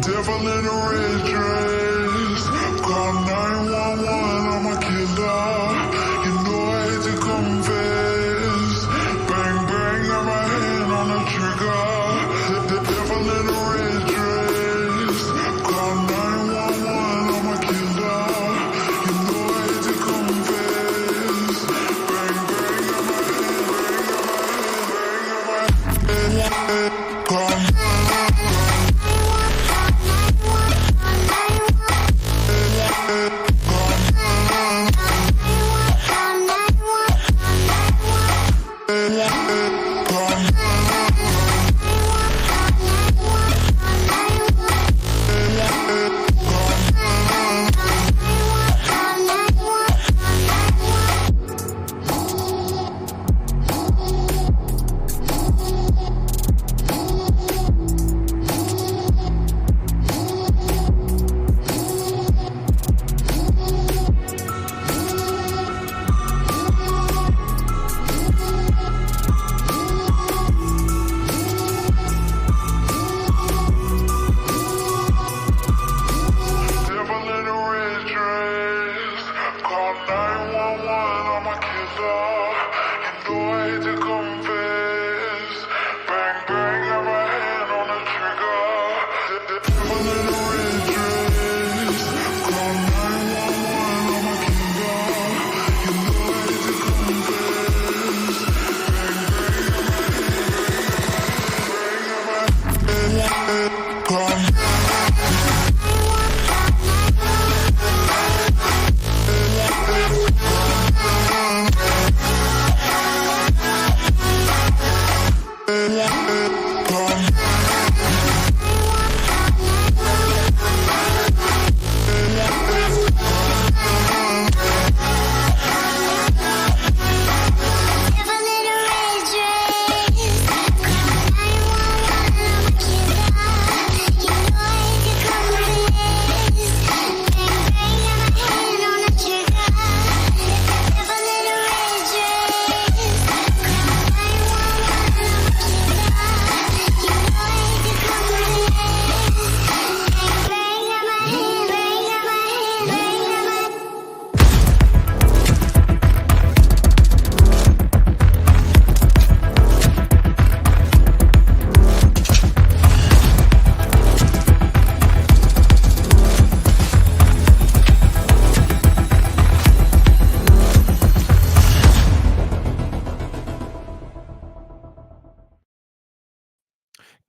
Devil in a red dress. Call 911, I'm a killer. You know I hate to confess. Bang, bang, got my hand on the trigger. The devil in a red dress. Call 911, I'm a killer. You know I hate to confess. Bang, bang, got my hand. Call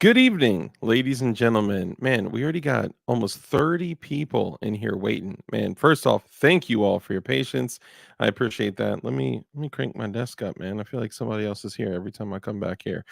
Good evening, ladies and gentlemen. Man, we already got almost 30 people in here waiting. Man, first off, thank you all for your patience. I appreciate that. Let me crank my desk up, man. I feel like somebody else is here every time I come back here.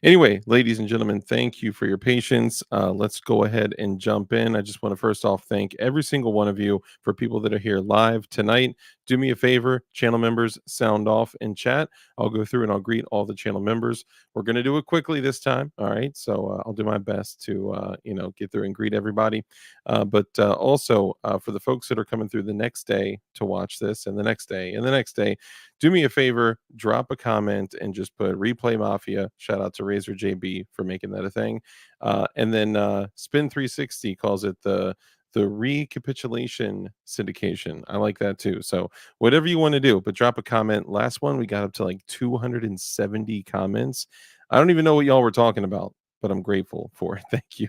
Anyway, ladies and gentlemen, thank you for your patience. Let's go ahead and jump in. I just want to first off thank every single one of you for people that are here live tonight. Do me a favor, channel members, sound off in chat. I'll go through and I'll greet all the channel members. We're going to do it quickly this time. All right. So I'll do my best to, get through and greet everybody. But also for the folks that are coming through the next day to watch this and the next day and the next day, do me a favor, drop a comment and just put Replay Mafia. Shout out to Razor JB for making that a thing. And then Spin 360 calls it the recapitulation syndication. I like that too. So whatever you want to do, but drop a comment. Last one, we got up to like 270 comments. I don't even know what y'all were talking about, but I'm grateful for it. Thank you.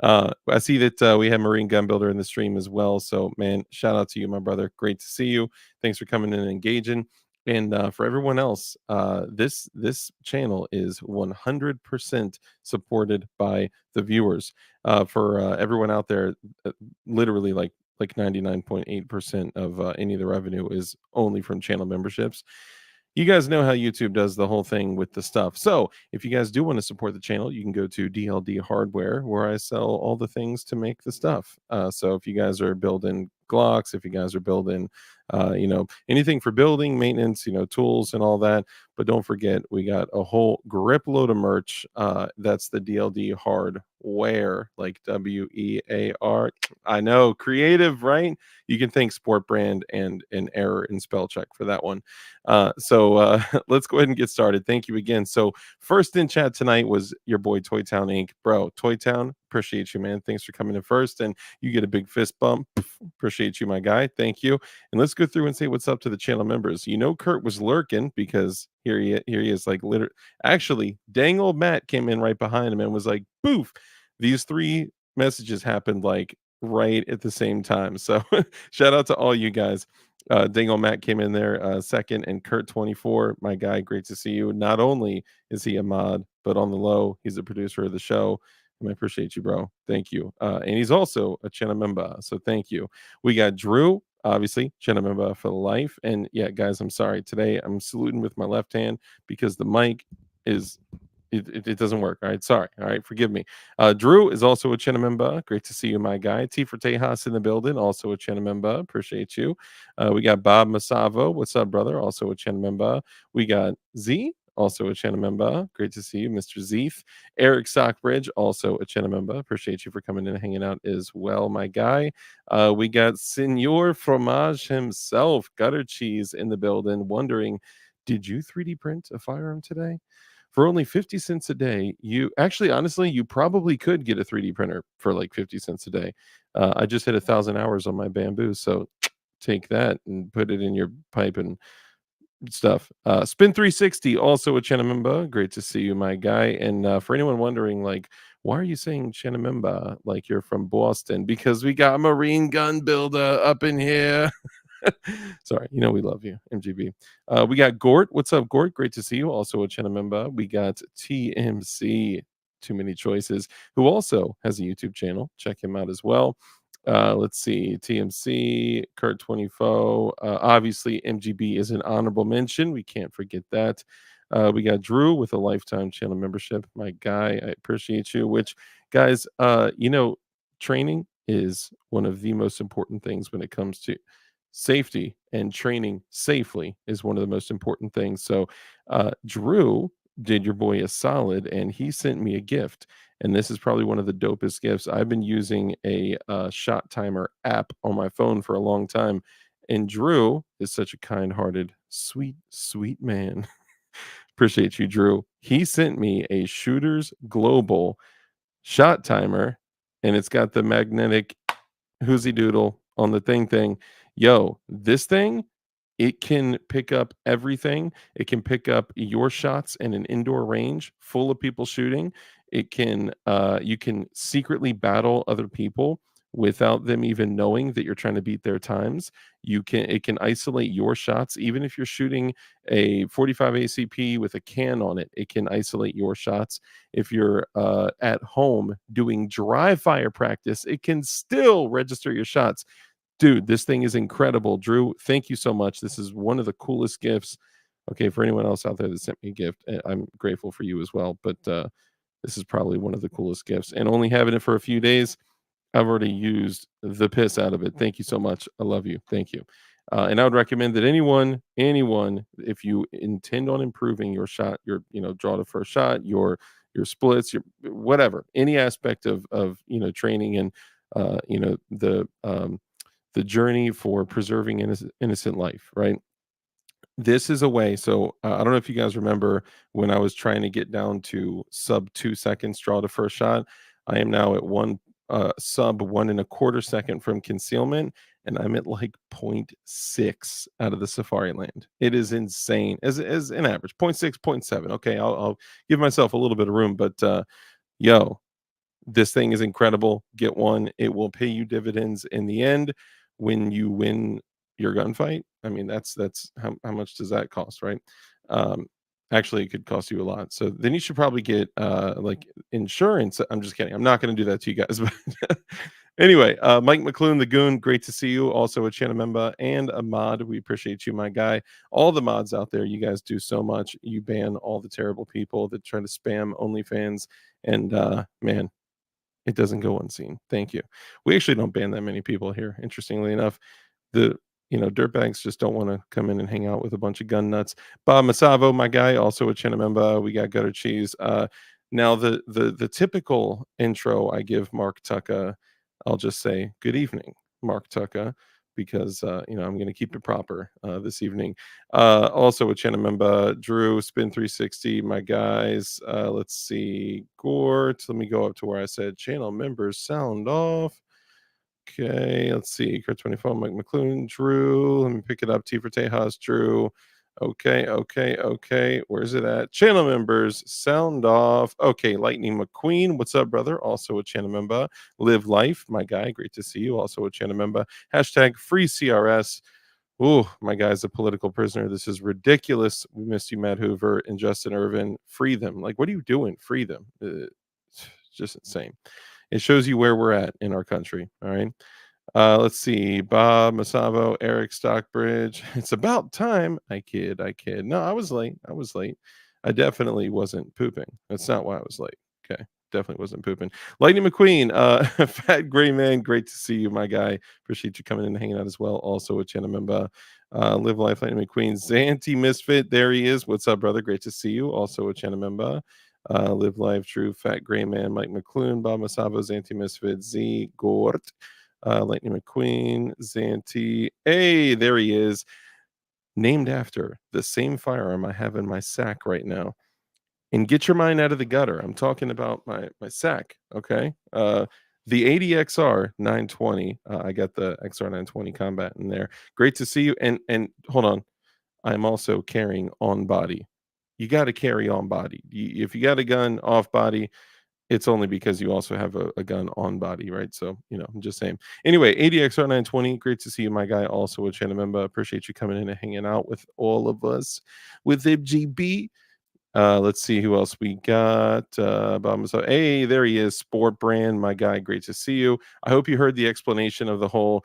I see that we have Marine Gun Builder in the stream as well. So man, shout out to you, my brother. Great to see you. Thanks for coming in and engaging. And for everyone else, this channel is 100% supported by the viewers. For everyone out there, literally like 99.8% of any of the revenue is only from channel memberships. You guys know how YouTube does the whole thing with the stuff. So if you guys do want to support the channel, you can go to DLD Hardware, where I sell all the things to make the stuff. So if you guys are building Glocks, if you guys are building, anything for building, maintenance, tools and all that. But don't forget, we got a whole grip load of merch. That's the DLD Hardware, like WEAR. I know, creative, right? You can thank Sport Brand and an error in spell check for that one. So let's go ahead and get started. Thank you again. So first in chat tonight was your boy Toy Town Inc. Bro, Toy Town, Appreciate you, man. Thanks for coming in first, and you get a big fist bump. Appreciate you, my guy. Thank you. And let's go through and say what's up to the channel members. You know, Kurt was lurking because here he is, like literally. Actually, dang old Matt came in right behind him and was like, "Boof!" These three messages happened like right at the same time. So shout out to all you guys. Dingo Matt came in there second, and Kurt 24, my guy, great to see you. Not only is he a mod, but on the low, he's a producer of the show. And I appreciate you, bro. Thank you. And he's also a channel member, so thank you. We got Drew, obviously, channel member for life. And yeah, guys, I'm sorry. Today I'm saluting with my left hand because the mic is it doesn't work. All right. Sorry. All right. Forgive me. Drew is also a channel member. Great to see you, my guy. T for Tejas in the building. Also a channel member. Appreciate you. We got Bob Masavo. What's up, brother? Also a channel member. We got Z. Also a channel member. Great to see you, Mr. Zeeth. Eric Sockbridge, also a channel member. Appreciate you for coming in and hanging out as well, my guy. We got Senor Fromage himself, Gutter Cheese in the building, wondering, did you 3D print a firearm today? For only 50 cents a day, you actually, honestly, you probably could get a 3D printer for like 50 cents a day. I just hit 1,000 hours on my bamboo, so take that and put it in your pipe and stuff. Spin 360, also a Chenamemba. Great to see you, my guy. And for anyone wondering, like, why are you saying Chenamemba like you're from Boston? Because we got a Marine gun builder up in here. Sorry, you know we love you, MGB. We got Gort. What's up, Gort? Great to see you. Also a channel member. We got TMC. Too many choices. Who also has a YouTube channel. Check him out as well. Let's see, TMC, Kurt 24. Obviously, MGB is an honorable mention. We can't forget that. We got Drew with a lifetime channel membership. My guy, I appreciate you. Which, guys, you know, training is one of the most important things when it comes to safety, and training safely is one of the most important things. So, Drew did your boy a solid, and he sent me a gift. And this is probably one of the dopest gifts. I've been using a shot timer app on my phone for a long time. And Drew is such a kind hearted, sweet, sweet man. Appreciate you, Drew. He sent me a Shooters Global shot timer, and it's got the magnetic Whoosy Doodle on the thing. Yo, this thing, it can pick up everything. It can pick up your shots in an indoor range full of people shooting. It can you can secretly battle other people without them even knowing that you're trying to beat their times. It can isolate your shots even if you're shooting a 45 ACP with a can on it. It can isolate your shots. If you're at home doing dry fire practice, it can still register your shots. Dude, this thing is incredible. Drew, thank you so much. This is one of the coolest gifts. Okay, for anyone else out there that sent me a gift, I'm grateful for you as well. But this is probably one of the coolest gifts. And only having it for a few days, I've already used the piss out of it. Thank you so much. I love you. Thank you. And I would recommend that anyone, if you intend on improving your shot, your draw to first shot, your splits, your whatever, any aspect of training and the journey for preserving innocent life, right? This is a way. So I don't know if you guys remember when I was trying to get down to sub 2 seconds draw to first shot. I am now at sub 1.25 seconds from concealment, and I'm at like 0.6 out of the safari land. It is insane as an average 0.6, 0.7. Okay, I'll give myself a little bit of room, but yo, this thing is incredible. Get one. It will pay you dividends in the end when you win your gunfight. I mean, that's how much does that cost, right? Um, Actually, it could cost you a lot. So then you should probably get like insurance. I'm just kidding. I'm not going to do that to you guys. But anyway, Mike McClune, the Goon, great to see you. Also a channel member and a mod. We appreciate you, my guy. All the mods out there, you guys do so much. You ban all the terrible people that try to spam OnlyFans. And man, it doesn't go unseen. Thank you. We actually don't ban that many people here. Interestingly enough, the dirtbags just don't want to come in and hang out with a bunch of gun nuts. Bob Masavo, my guy, also a Chinamemba. We got Gutter Cheese. Now the typical intro I give Mark Tucka, I'll just say good evening, Mark Tucka. because I'm going to keep it proper this evening. Also, a channel member, Drew, Spin 360, my guys. Let's see, Gort. Let me go up to where I said channel members sound off. Okay, let's see. Kurt 24, Mike McClune, Drew. Let me pick it up. T for Tejas, Drew. Okay. Where's it at? Channel members, sound off. Okay, Lightning McQueen. What's up, brother? Also a channel member. Live Life, my guy. Great to see you. Also a channel member. Hashtag free CRS. Oh, my guy's a political prisoner. This is ridiculous. We missed you, Matt Hoover and Justin Irvin. Free them. Like, what are you doing? Free them. It's just insane. It shows you where we're at in our country. All right. Let's see. Bob Masavo, Eric Stockbridge. It's about time. I kid. No, I was late. I definitely wasn't pooping. That's not why I was late. Okay. Definitely wasn't pooping. Lightning McQueen, Fat Gray Man, great to see you, my guy. Appreciate you coming in and hanging out as well. Also a channel member. Live Life, Lightning McQueen. Zanty Misfit, there he is. What's up, brother? Great to see you. Also a channel member. Live Life, True, Fat Gray Man, Mike McClune, Bob Masavo, Zanty Misfit, Z, Gort. Lightning McQueen, Zanty. Hey, there he is. Named after the same firearm I have in my sack right now. And get your mind out of the gutter. I'm talking about my sack, okay? The 80XR 920. I got the XR 920 Combat in there. Great to see you. And hold on. I'm also carrying on body. You got to carry on body. If you got a gun off body, it's only because you also have a gun on body, right? So, I'm just saying. Anyway, ADXR 920, great to see you, my guy. Also a channel member. Appreciate you coming in and hanging out with all of us with MGB. Let's see who else we got. Hey, there he is. Sport Brand, my guy. Great to see you. I hope you heard the explanation of the whole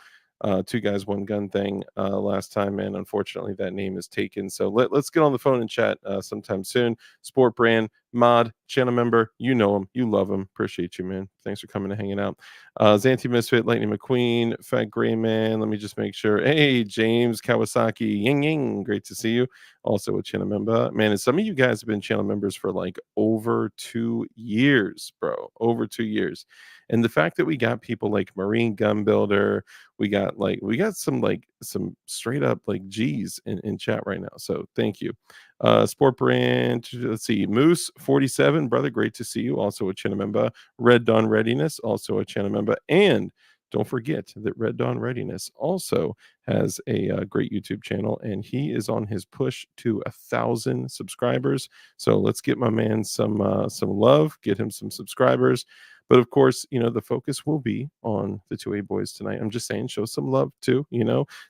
two guys, one gun thing last time, and unfortunately that name is taken. So let's get on the phone and chat sometime soon. Sport Brand, mod, channel member, you know him, you love him. Appreciate you, man. Thanks for coming and hanging out. Zanty Misfit, Lightning McQueen, Fat Gray Man. Let me just make sure. Hey, James Kawasaki, Ying Ying, great to see you. Also a channel member. Man, and some of you guys have been channel members for like over 2 years, bro. Over 2 years. And the fact that we got people like Marine Gun Builder, we got some straight up like G's in chat right now. So thank you. Sport Brand, let's see, Moose 47, brother, great to see you. Also a channel member. Red Dawn Readiness, also a channel member. And don't forget that Red Dawn Readiness also has a great YouTube channel, and he is on his push to 1,000 subscribers. So let's get my man some love, get him some subscribers. But of course, the focus will be on the 2A boys tonight. I'm just saying, show some love too.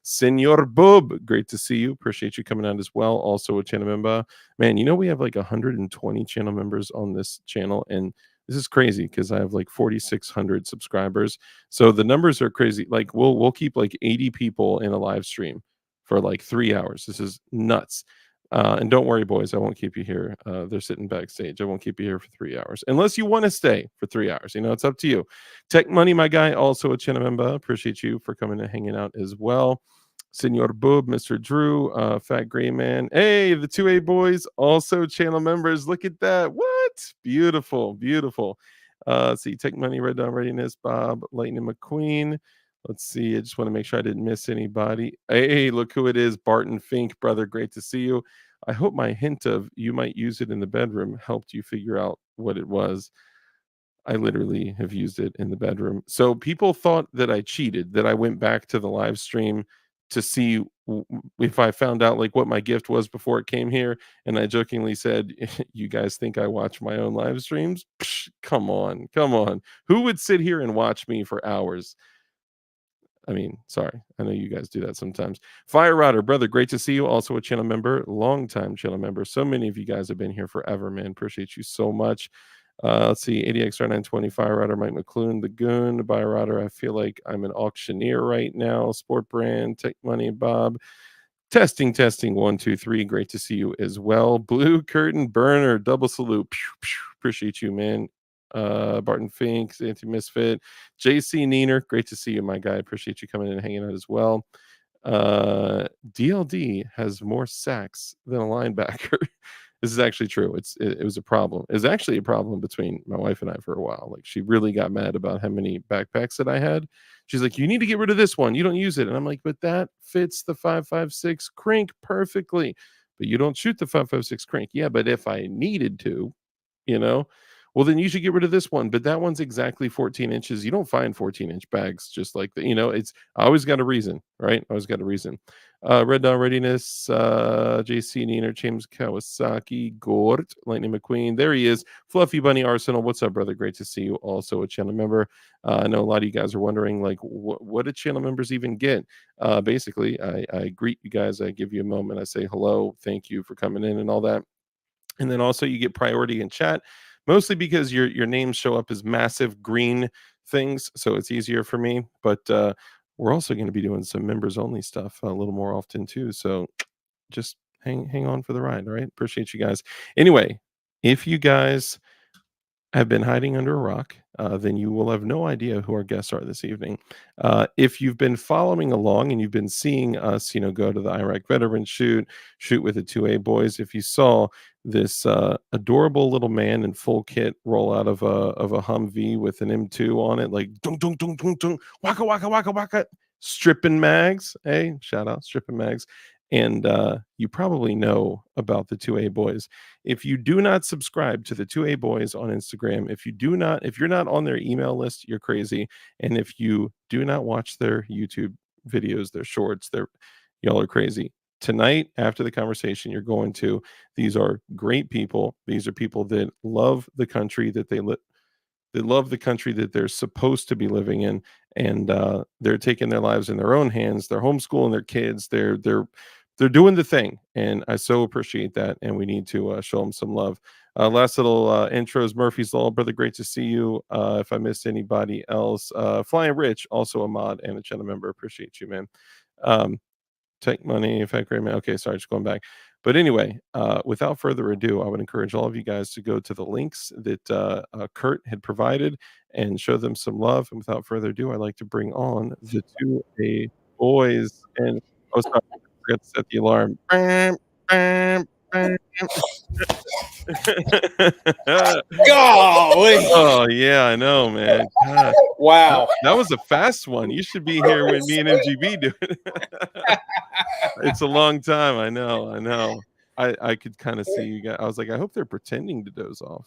Senor Boob, great to see you. Appreciate you coming out as well. Also a channel member. Man, we have like 120 channel members on this channel, and this is crazy because I have like 4,600 subscribers. So the numbers are crazy. Like we'll keep like 80 people in a live stream for like 3 hours. This is nuts. And don't worry, boys, I won't keep you here. They're sitting backstage. I won't keep you here for 3 hours unless you want to stay for 3 hours. It's up to you. Tech Money, my guy, also a channel member. Appreciate you for coming and hanging out as well. Senor Boob, Mr. Drew, Fat Gray Man. Hey, the 2A boys, also channel members. Look at that. What? Beautiful. Let's see. Tech Money, Red Dawn Readiness, Bob, Lightning McQueen. Let's see. I just want to make sure I didn't miss anybody. Hey, look who it is. Barton Fink, brother. Great to see you. I hope my hint of you might use it in the bedroom helped you figure out what it was. I literally have used it in the bedroom. So people thought that I cheated, that I went back to the live stream to see if I found out like what my gift was before it came here. And I jokingly said, you guys think I watch my own live streams? Psh, come on. Who would sit here and watch me for hours? I mean, sorry. I know you guys do that sometimes. Fire Rider, brother, great to see you. Also a channel member, long-time channel member. So many of you guys have been here forever, man. Appreciate you so much. Let's see, ADXR 920, Fire Rider, Mike McClune, The Goon, the Buy Rider. I feel like I'm an auctioneer right now. Sport Brand, Take Money, Bob. Testing, 1, 2, 3. Great to see you as well. Blue Curtain Burner, double salute. Pew, pew. Appreciate you, man. Barton Fink, Anti Misfit, JC Neener, great to see you, my guy. Appreciate you coming in and hanging out as well. DLD has more sacks than a linebacker. This is actually true. It was a problem. It was actually a problem between my wife and I for a while. Like, she really got mad about how many backpacks that I had. She's like, "You need to get rid of this one. You don't use it." And I'm like, "But that fits the 5.56 crank perfectly. But you don't shoot the 5.56 crank." "Yeah, but if I needed to, you know, well, then you should get rid of this one. But that one's exactly 14 inches. You don't find 14-inch bags just like that. It's I always got a reason, right? I always got a reason. Red Dawn Readiness, JC Neener, James Kawasaki, Gort, Lightning McQueen. There he is. Fluffy Bunny Arsenal. What's up, brother? Great to see you. Also a channel member. I know a lot of you guys are wondering, like, what do channel members even get? Basically, I greet you guys. I give you a moment. I say hello. Thank you for coming in and all that. And then also you get priority in chat, mostly because your names show up as massive green things, so it's easier for me. But we're also going to be doing some members only stuff a little more often too. So just hang on for the ride. All right, appreciate you guys. Anyway, if you guys have been hiding under a rock, then you will have no idea who our guests are this evening. If you've been following along and you've been seeing us, go to the Iraq veteran shoot with the 2A boys, if you saw this adorable little man in full kit roll out of a Humvee with an M2 on it, like dunk dunk dunk dunk dunk, waka waka waka waka, stripping mags. Hey, shout out stripping mags. And you probably know about the 2A boys. If you do not subscribe to the 2A boys on Instagram, if you're not on their email list, you're crazy. And if you do not watch their YouTube videos, their shorts, y'all are crazy. Tonight, after the conversation, you're going to. These are great people. These are people that love the country that they love the country that they're supposed to be living in, and they're taking their lives in their own hands. They're homeschooling their kids. They're doing the thing, and I so appreciate that. And we need to show them some love. Last little intros. Murphy's Law, brother. Great to see you. If I missed anybody else, Flying Rich, also a mod and a channel member. Appreciate you, man. Take money, in fact, great man. Okay, sorry, just going back. But anyway, without further ado, I would encourage all of you guys to go to the links that Kurt had provided and show them some love. And without further ado, I'd like to bring on the 2A boys. And oh, sorry, I forgot to set the alarm. Bam, bam, bam. Golly. Oh yeah, I know, man. God. Wow. That was a fast one. You should be here when me and MGB do it. It's a long time. I know. I could kind of see you guys. I was like, I hope they're pretending to doze off.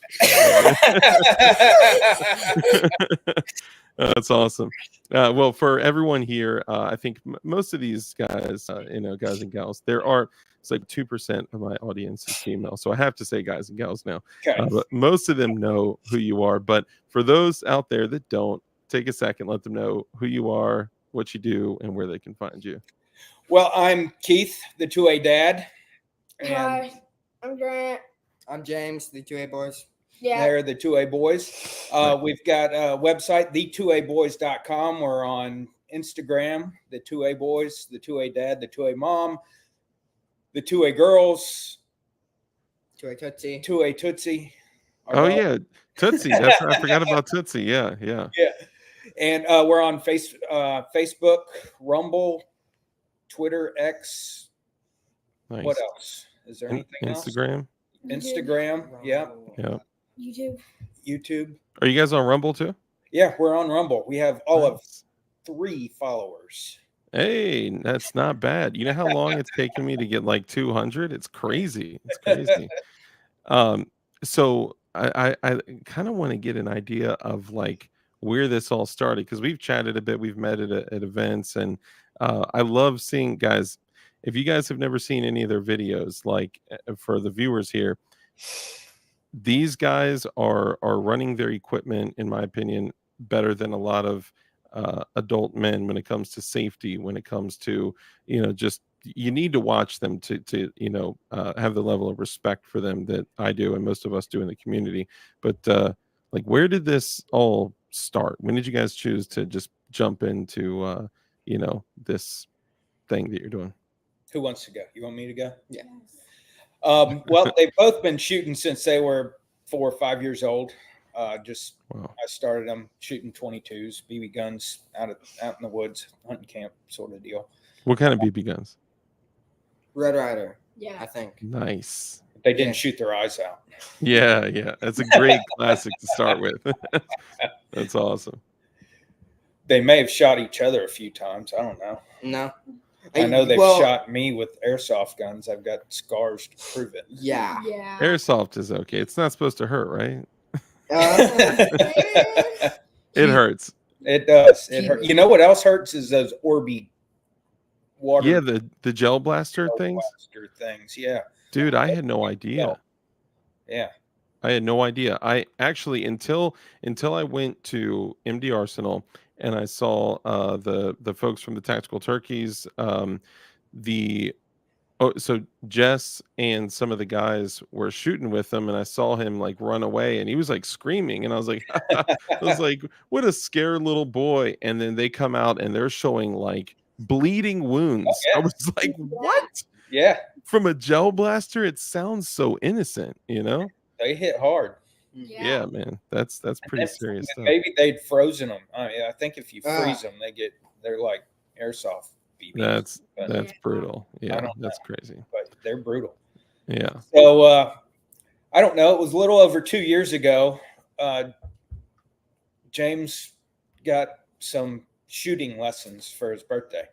That's awesome. Well, for everyone here, I think most of these guys, guys and gals, it's like 2% of my audience is female. So I have to say guys and gals now. Okay. But most of them know who you are. But for those out there that don't, take a second, let them know who you are, what you do, and where they can find you. Well, I'm Keith, the 2A dad. And Hi, I'm Grant. I'm James, the 2A boys. Yeah. they're the 2A boys. We've got a website, the2aboys.com. We're on Instagram, the 2A boys, the 2A dad, the 2A mom, the 2A girls, 2A Tootsie. 2A Tootsie. Oh yeah, Tootsie. I forgot about Tootsie. Yeah. Yeah. And we're on Facebook, Rumble, Twitter, X. Nice. What else? Is there anything Instagram? else? Instagram. Yeah. Yeah. YouTube. Are you guys on Rumble too? Yeah, we're on Rumble. We have all of 3 followers. Hey, that's not bad. You know how long it's taken me to get like 200? It's crazy. It's crazy. So I kind of want to get an idea of like where this all started, because we've chatted a bit, we've met at events, and I love seeing guys. If you guys have never seen any of their videos, like for the viewers here, these guys are running their equipment, in my opinion, better than a lot of adult men when it comes to safety, when it comes to, just you need to watch them to have the level of respect for them that I do and most of us do in the community. But like, where did this all start? When did you guys choose to just jump into this thing that you're doing? Who wants to go? You want me to go? Yeah. Well, they've both been shooting since they were 4 or 5 years old. Wow. I started them shooting 22s, BB guns out in the woods, hunting camp sort of deal. What kind of BB guns? Red Rider. Yeah. I think. Nice. They didn't Yeah. shoot their eyes out. Yeah, yeah. That's a great classic to start with. That's awesome. They may have shot each other a few times. I don't know. No. I know they've Well, shot me with airsoft guns. I've got scars to prove it. Yeah. Yeah. Airsoft is okay. It's not supposed to hurt, right? It It hurts. does. It hurt. You know what else hurts is those Orby water Yeah, the gel blaster things. blaster things. Yeah. Dude, I had no idea. Yeah. I had no idea. I actually until I went to MD Arsenal and I saw the folks from the Tactical Turkeys, so Jess and some of the guys were shooting with him, and I saw him like run away, and he was like screaming, and I was like, I was like, what a scared little boy. And then they come out and they're showing like bleeding wounds. yeah. I was like, what? Yeah. From a gel blaster, it sounds so innocent, you know? They hit hard. Yeah, man, that's pretty And serious stuff. maybe they'd frozen them. I think if you freeze them, they're like airsoft BBs. That's brutal. Yeah, don't that's crazy. But they're brutal. Yeah. So I don't know. It was a little over 2 years ago. James got some shooting lessons for his birthday.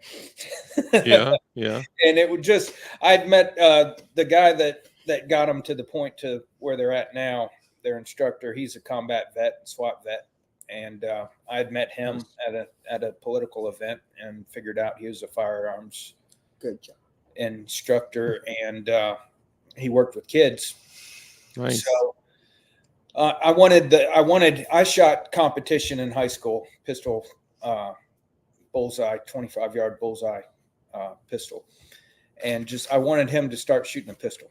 Yeah, yeah. And it would just, I'd met the guy that got him to the point to where they're at now. Their instructor, he's a combat vet, SWAT vet, and I had met him at a political event and figured out he was a firearms Good job. instructor, and he worked with kids. Nice. So I shot competition in high school, pistol, bullseye, 25-yard bullseye pistol, and I wanted him to start shooting a pistol.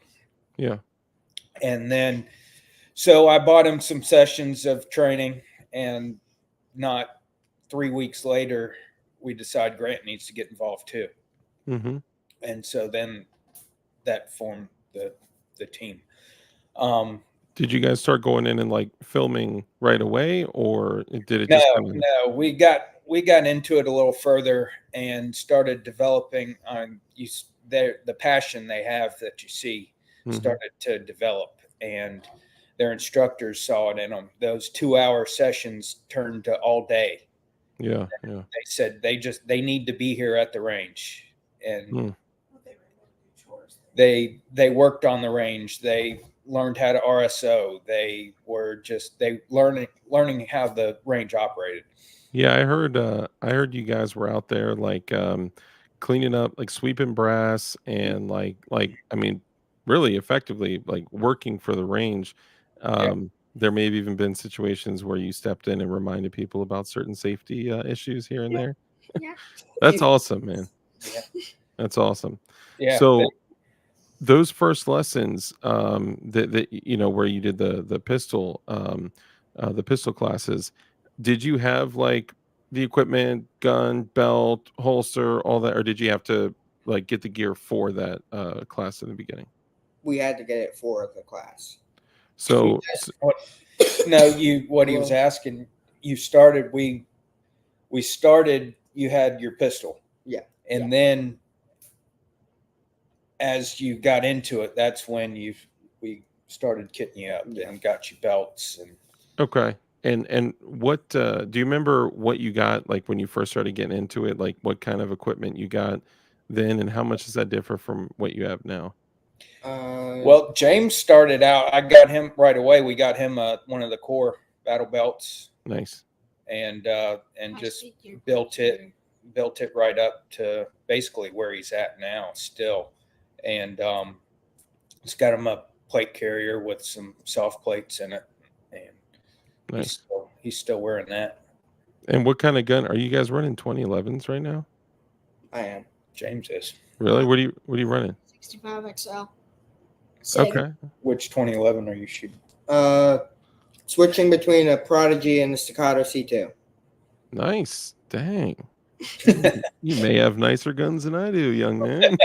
Yeah. And then, so I bought him some sessions of training, and not 3 weeks later, we decide Grant needs to get involved too. Mm-hmm. And so then that formed the team. Did you guys start going in and like filming right away, or did it No, just come in? no, we got into it a little further and started developing on the passion they have that you see started to develop, and their instructors saw it in them. Those 2-hour sessions turned to all day. Yeah, yeah. They said they need to be here at the range, and they worked on the range. They learned how to RSO. They were learning how the range operated. Yeah, I heard you guys were out there like cleaning up, like sweeping brass, and like I mean, really effectively like working for the range. There may have even been situations where you stepped in and reminded people about certain safety issues here and there. Yeah. That's awesome, man. Yeah. That's awesome. Yeah. So those first lessons, that you know, where you did the pistol classes, did you have like the equipment, gun, belt, holster, all that, or did you have to like get the gear for that class in the beginning? We had to get it for the class. So No, what he was asking, you started, we started, you had your pistol. Yeah. And then as you got into it, that's when we started kitting you up and got you belts. And okay. And what do you remember what you got like when you first started getting into it, like what kind of equipment you got then, and how much does that differ from what you have now? Well, James started out, I got him right away. We got him one of the core battle belts. Nice. And just built it right up to basically where he's at now still. And it's got him a plate carrier with some soft plates in it. And nice. He's still wearing that. And what kind of gun are you guys running? 2011s right now? I am. James is. Really? What are you running? 65 XL. Okay. Which 2011 are you shooting? Switching between a Prodigy and the Staccato C2. Nice. Dang. You may have nicer guns than I do, young man.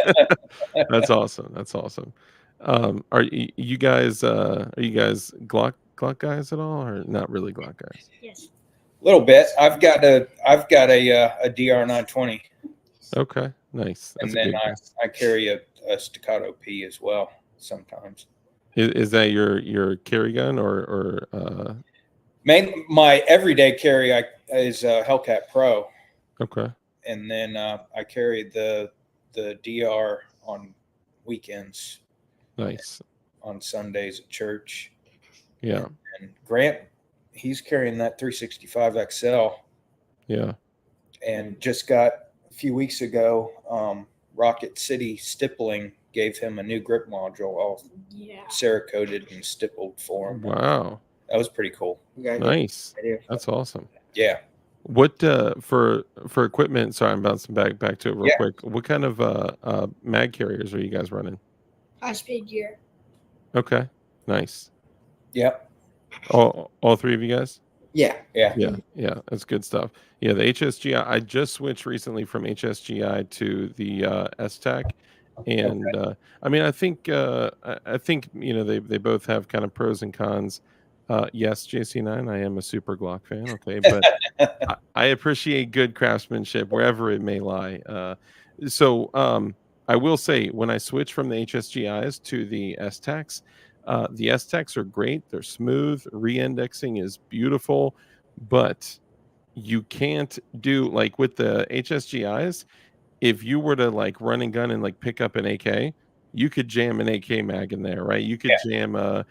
That's awesome. That's awesome. Are you guys Glock guys at all, or not really Glock guys? Yes. A little bit. I've got a DR 920. Okay. Nice. That's And a then good guy. I carry a staccato P as well sometimes. Is that your carry gun or My everyday carry is Hellcat Pro, okay. and then I carry the DR on weekends, Nice. on Sundays at church. Yeah. And Grant, he's carrying that 365 XL, Yeah. and just got a few weeks ago. Rocket City Stippling gave him a new grip module, all Yeah. Cerakoted and stippled for him. Wow. That was pretty cool. Nice. That's awesome. Yeah. What for equipment? Sorry, I'm bouncing back to it real Yeah. quick. What kind of mag carriers are you guys running? High speed gear. Okay. Nice. Yep. All three of you guys? Yeah. Yeah. Yeah, that's good stuff. Yeah, the HSGI, I just switched recently from HSGI to the S-Tac. And I mean, I think I think they both have kind of pros and cons. Yes, JC9, I am a Super Glock fan, okay, but I appreciate good craftsmanship wherever it may lie. I will say when I switch from the HSGIs to the S-Tacs are great. They're smooth. Re-indexing is beautiful, but you can't do like with the HSGIs. If you were to like run and gun and like pick up an AK, you could jam an AK mag in there, right? You could jam a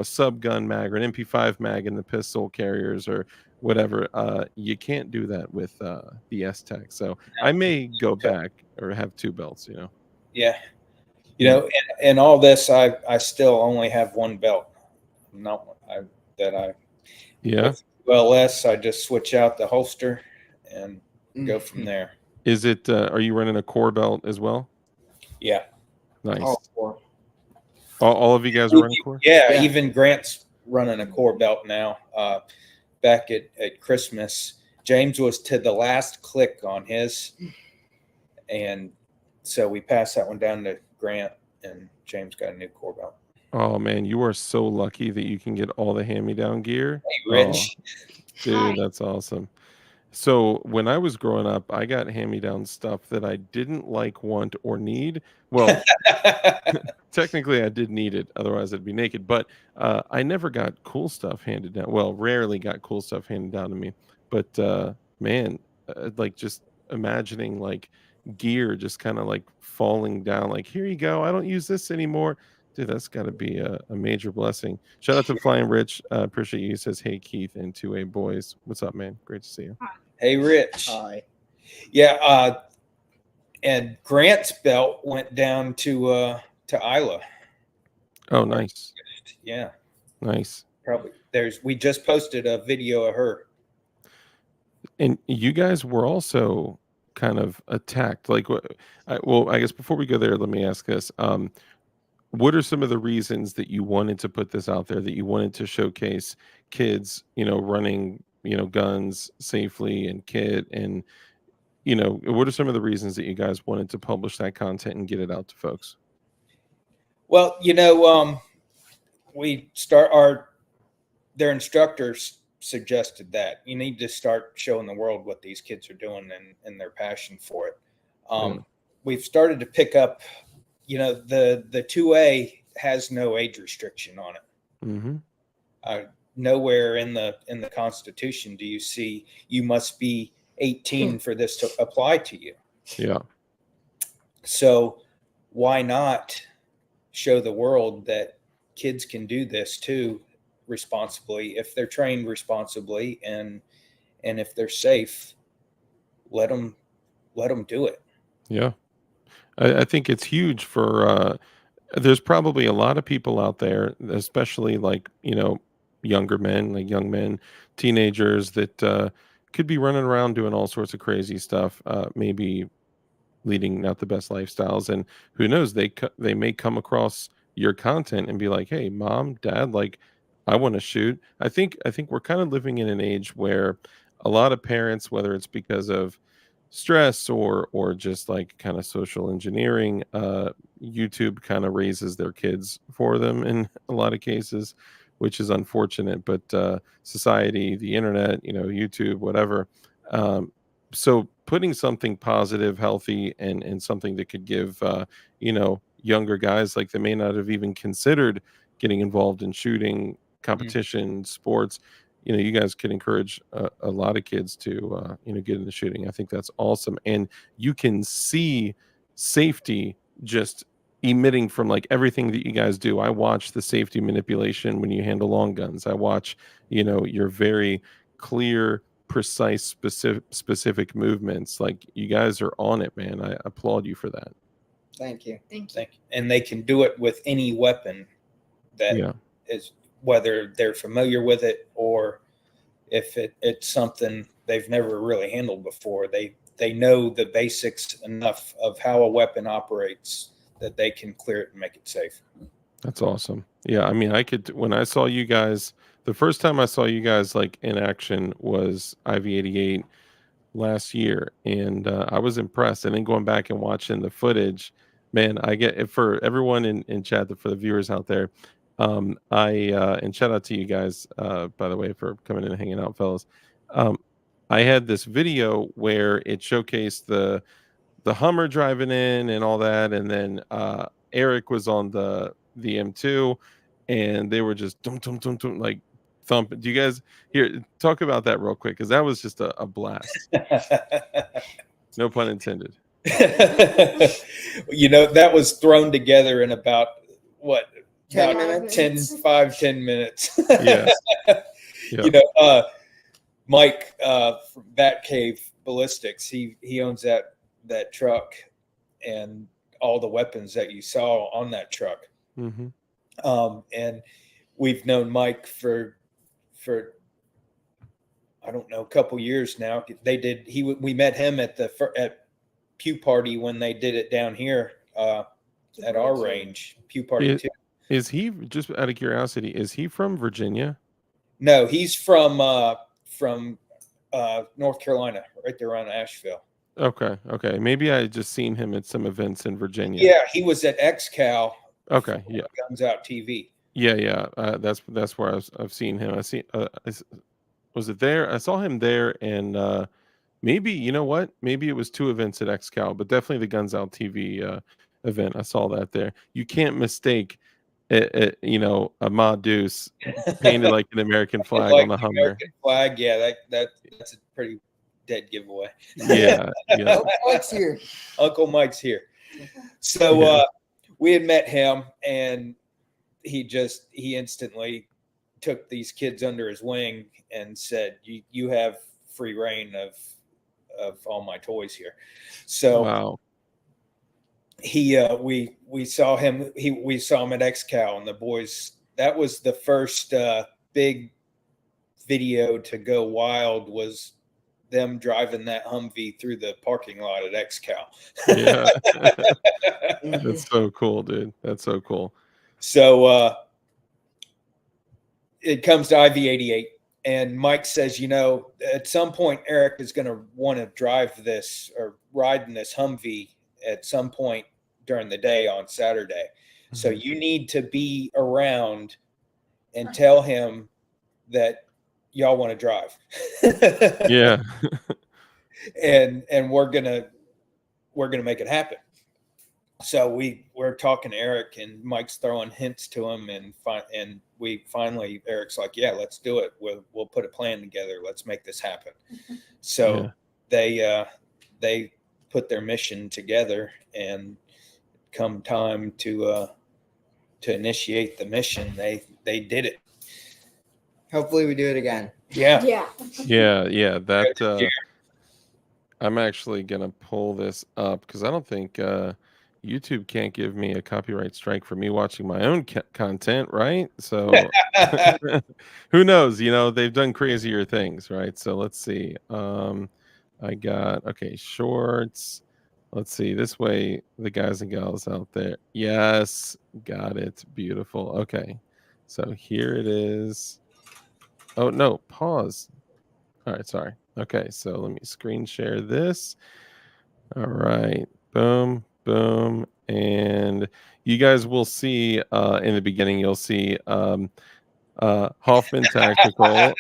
sub gun mag or an MP5 mag in the pistol carriers or whatever. You can't do that with the S-Tech. So I may go back or have two belts, Yeah. Yeah. In all this, I still only have one belt. Yeah. With LS, I just switch out the holster and go from there. Is it are you running a core belt as well? Yeah. Nice. All four. All of you guys are running core? Yeah, even Grant's running a core belt now. Back at Christmas, James was to the last click on his, and so we passed that one down to Grant, and James got a new core belt. Oh man, you are so lucky that you can get all the hand-me-down gear. Hey, Rich. Dude, that's awesome. So when I was growing up, I got hand-me-down stuff that I didn't like, want, or need. Well, technically I did need it, otherwise I'd be naked. But I never got cool stuff handed down. Well, rarely got cool stuff handed down to me. But man, like just imagining like gear just kind of like falling down, like here you go. I don't use this anymore. Dude, that's got to be a major blessing. Shout out to Flying Rich. Appreciate you. He says, hey, Keith and 2A boys. What's up, man? Great to see you. Hey, Rich. Hi. Yeah. And Grant's belt went down to Isla. Oh, nice. Yeah. Nice. Probably. We just posted a video of her. And you guys were also kind of attacked. Like, I guess before we go there, let me ask this. What are some of the reasons that you wanted to put this out there, that you wanted to showcase kids, running, guns safely and kit and, what are some of the reasons that you guys wanted to publish that content and get it out to folks? Well, their instructors suggested that you need to start showing the world what these kids are doing and their passion for it. We've started to pick up, the 2A has no age restriction on it. Mm-hmm. Nowhere in the Constitution do you see you must be 18 for this to apply to you. Yeah. So why not show the world that kids can do this too responsibly if they're trained responsibly and if they're safe, let them do it. Yeah. I think it's huge for there's probably a lot of people out there, especially like, younger men, like young men, teenagers that could be running around doing all sorts of crazy stuff, maybe leading not the best lifestyles. And who knows, they may come across your content and be like, hey, mom, dad, like I want to shoot. I think we're kind of living in an age where a lot of parents, whether it's because of stress or just like kind of social engineering, YouTube kind of raises their kids for them in a lot of cases, which is unfortunate. But society, the internet, YouTube, whatever, so putting something positive, healthy, and something that could give you know, younger guys, like, they may not have even considered getting involved in shooting, competition, sports. You know, you guys could encourage a lot of kids to you know, get into shooting. I think that's awesome, and you can see safety just emitting from, like, everything that you guys do. I watch the safety manipulation when you handle long guns. I watch, you know, your very clear, precise, specific movements. Like, you guys are on it, man. I applaud you for that. Thank you. Thank you. And they can do it with any weapon that Yeah. is, whether they're familiar with it or if it's something they've never really handled before. They know the basics enough of how a weapon operates that they can clear it and make it safe. That's awesome. Yeah, I mean, I could, when I saw you guys, the first time I saw you guys like in action was IV-88 last year, and I was impressed. And then going back and watching the footage, man, I get, for everyone in chat, for the viewers out there, and shout out to you guys, by the way, for coming in and hanging out, fellas. I had this video where it showcased the Hummer driving in and all that, and then Eric was on the M2, and they were just dum dum dum dum, like, thumping. Do you guys here talk about that real quick? Because that was just a blast. No pun intended. You know, that was thrown together in about what, 10 about minutes. 10 minutes. Yeah. You know, Mike from Batcave Ballistics, he owns that truck and all the weapons that you saw on that truck. Mm-hmm. And we've known Mike for I don't know, a couple years now. We met him at Pew Party when they did it down here at our range, Pew Party 2. Is he, just out of curiosity, is he from Virginia? No, he's from North Carolina, right there around Asheville. Okay. Maybe I just seen him at some events in Virginia. Yeah, he was at XCal. Okay, yeah. Guns Out TV. Yeah. That's where I've seen him. Was it there? I saw him there, and maybe, you know what? Maybe it was 2 events at XCal, but definitely the Guns Out TV event. I saw that there. You can't mistake you know, a Ma Deuce painted like an American flag Like on the the Hummer. American flag, yeah, that's a pretty dead giveaway. Yeah. Mike's here. Uncle Mike's here. So we had met him, and he instantly took these kids under his wing and said, you have free reign of all my toys here. So Wow. we saw him at XCal, and the boys, that was the first big video to go wild, was them driving that Humvee through the parking lot at XCal. Yeah. That's so cool, dude. That's so cool. So it comes to IV-88, and Mike says, you know, at some point Eric is going to want to drive this or ride in this Humvee at some point during the day on Saturday. So you need to be around and tell him that y'all want to drive. Yeah. and we're gonna make it happen. So we're talking to Eric, and Mike's throwing hints to him, and we finally, Eric's like, yeah, let's do it. We'll put a plan together. Let's make this happen. So they put their mission together, and come time to initiate the mission, they did it. Hopefully we do it again. Yeah. Yeah. That I'm actually gonna pull this up, because I don't think YouTube can't give me a copyright strike for me watching my own content, right? So who knows? You know, they've done crazier things, right? So let's see. I got, shorts. Let's see. This way, the guys and gals out there. Yes, got it. Beautiful. Okay, so here it is. Oh no, pause. All right, sorry. Okay, so let me screen share this. All right, boom, boom, and you guys will see in the beginning, you'll see Hoffman Tactical,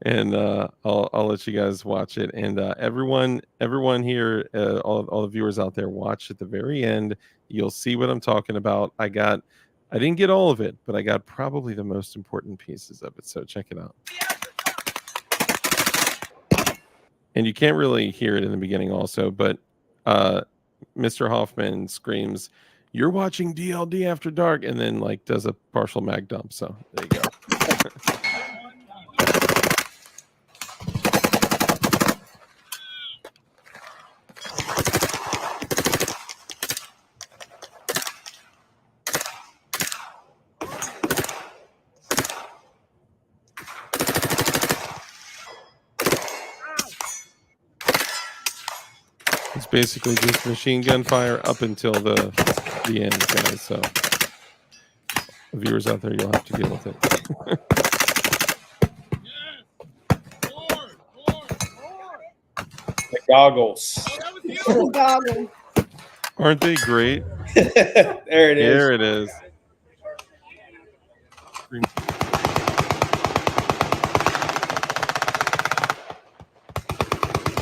and I'll let you guys watch it. And everyone here, all the viewers out there, watch at the very end. You'll see what I'm talking about. I didn't get all of it, but I got probably the most important pieces of it. So check it out. And you can't really hear it in the beginning also, but Mr. Hoffman screams, "You're watching DLD After Dark," and then like does a partial mag dump. So there you go. It's basically just machine gun fire up until the end, guys. So the viewers out there, you'll have to deal with it. The goggles. Goggle. Aren't they great? There it is. There it is.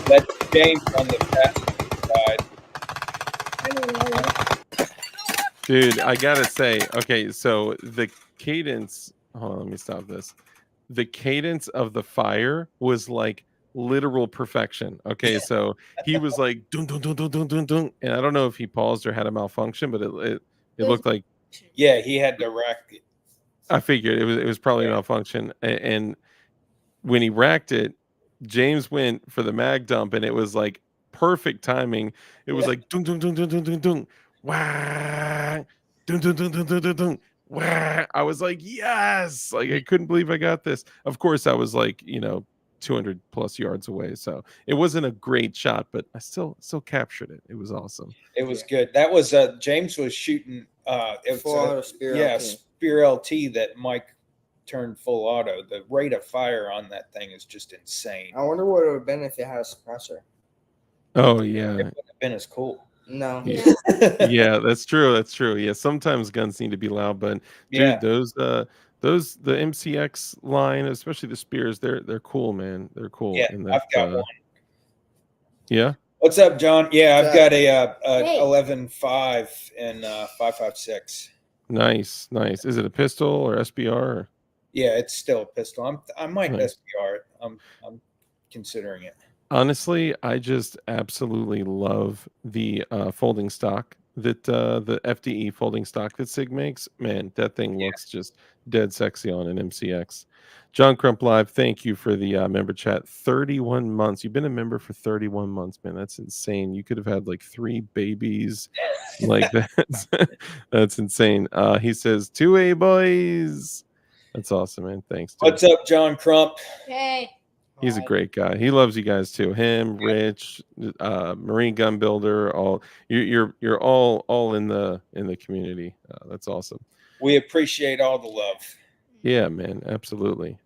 That's James on the passenger side. Dude, I gotta say, okay, so the cadence. Hold on, let me stop this. The cadence of the fire was like literal perfection. Okay, so he was like dun dun dun dun dun dun dun, and I don't know if he paused or had a malfunction, but it looked like. Yeah, he had to rack it. I figured it was probably a malfunction, and when he racked it, James went for the mag dump, and it was like perfect timing. It was like dun dun dun dun dun dun dun, wah, dun dun dun dun dun dun dun, wah. I was like, yes! Like I couldn't believe I got this. Of course, I was like, 200 plus yards away, so it wasn't a great shot, but I still captured it. It was awesome. It was good. That was James was shooting. It was Full auto Spear LT. Spear LT that Mike turned full auto. The rate of fire on that thing is just insane. I wonder what it would have been if it had a suppressor. Oh yeah, It would have been as cool. No. yeah, that's true. That's true. Yeah, sometimes guns need to be loud, but dude, Yeah. those the MCX line, especially the spears, they're cool, man. They're cool. Yeah, And I've got one. Yeah. What's up, John? Yeah, I've got a Hey. 11.5 and 5.56. Nice. Is it a pistol or SBR? Or? Yeah, it's still a pistol. I might Nice. SBR it. I'm considering it. Honestly, I just absolutely love the folding stock that the FDE folding stock that Sig makes. Man, that thing looks just dead sexy on an MCX. John Crump Live, thank you for the member chat. 31 months. You've been a member for 31 months, man. That's insane. You could have had like 3 babies. Like that's insane. He says 2A boys. That's awesome, man. Thanks. Dude. What's up, John Crump? Hey. He's a great guy. He loves you guys too. Him, Rich, Marine Gun Builder. All you're all in the community. That's awesome. We appreciate all the love. Yeah, man, absolutely.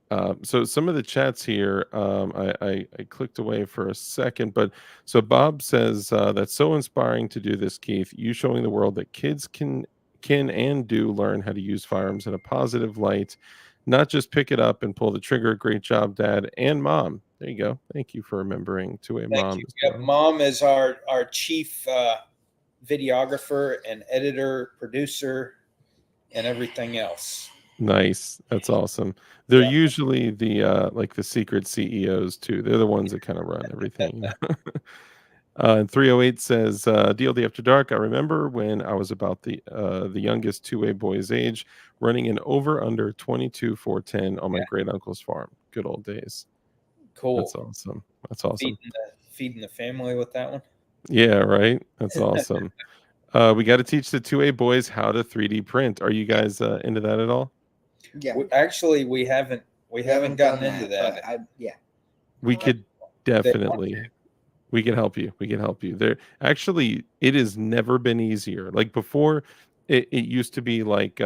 So some of the chats here, I clicked away for a second, but so Bob says that's so inspiring to do this, Keith. You showing the world that kids can and do learn how to use firearms in a positive light. Not just pick it up and pull the trigger. Great job, Dad and Mom. There you go. Thank you for remembering to a mom. You. Yep, Mom is our chief videographer and editor, producer, and everything else. Nice. That's awesome. They're usually the like the secret CEOs too. They're the ones that kind of run everything. And 308 says DLD After Dark. I remember when I was about the youngest 2A boy's age, running an over under 22-410 on my great uncle's farm. Good old days. Cool. That's awesome. That's awesome. Feeding the family with that one. Yeah, right. That's awesome. We got to teach the 2A boys how to 3D print. Are you guys into that at all? Yeah. Actually, we haven't gotten into that. We could definitely. We can help you. There actually, it has never been easier. Like before, it used to be like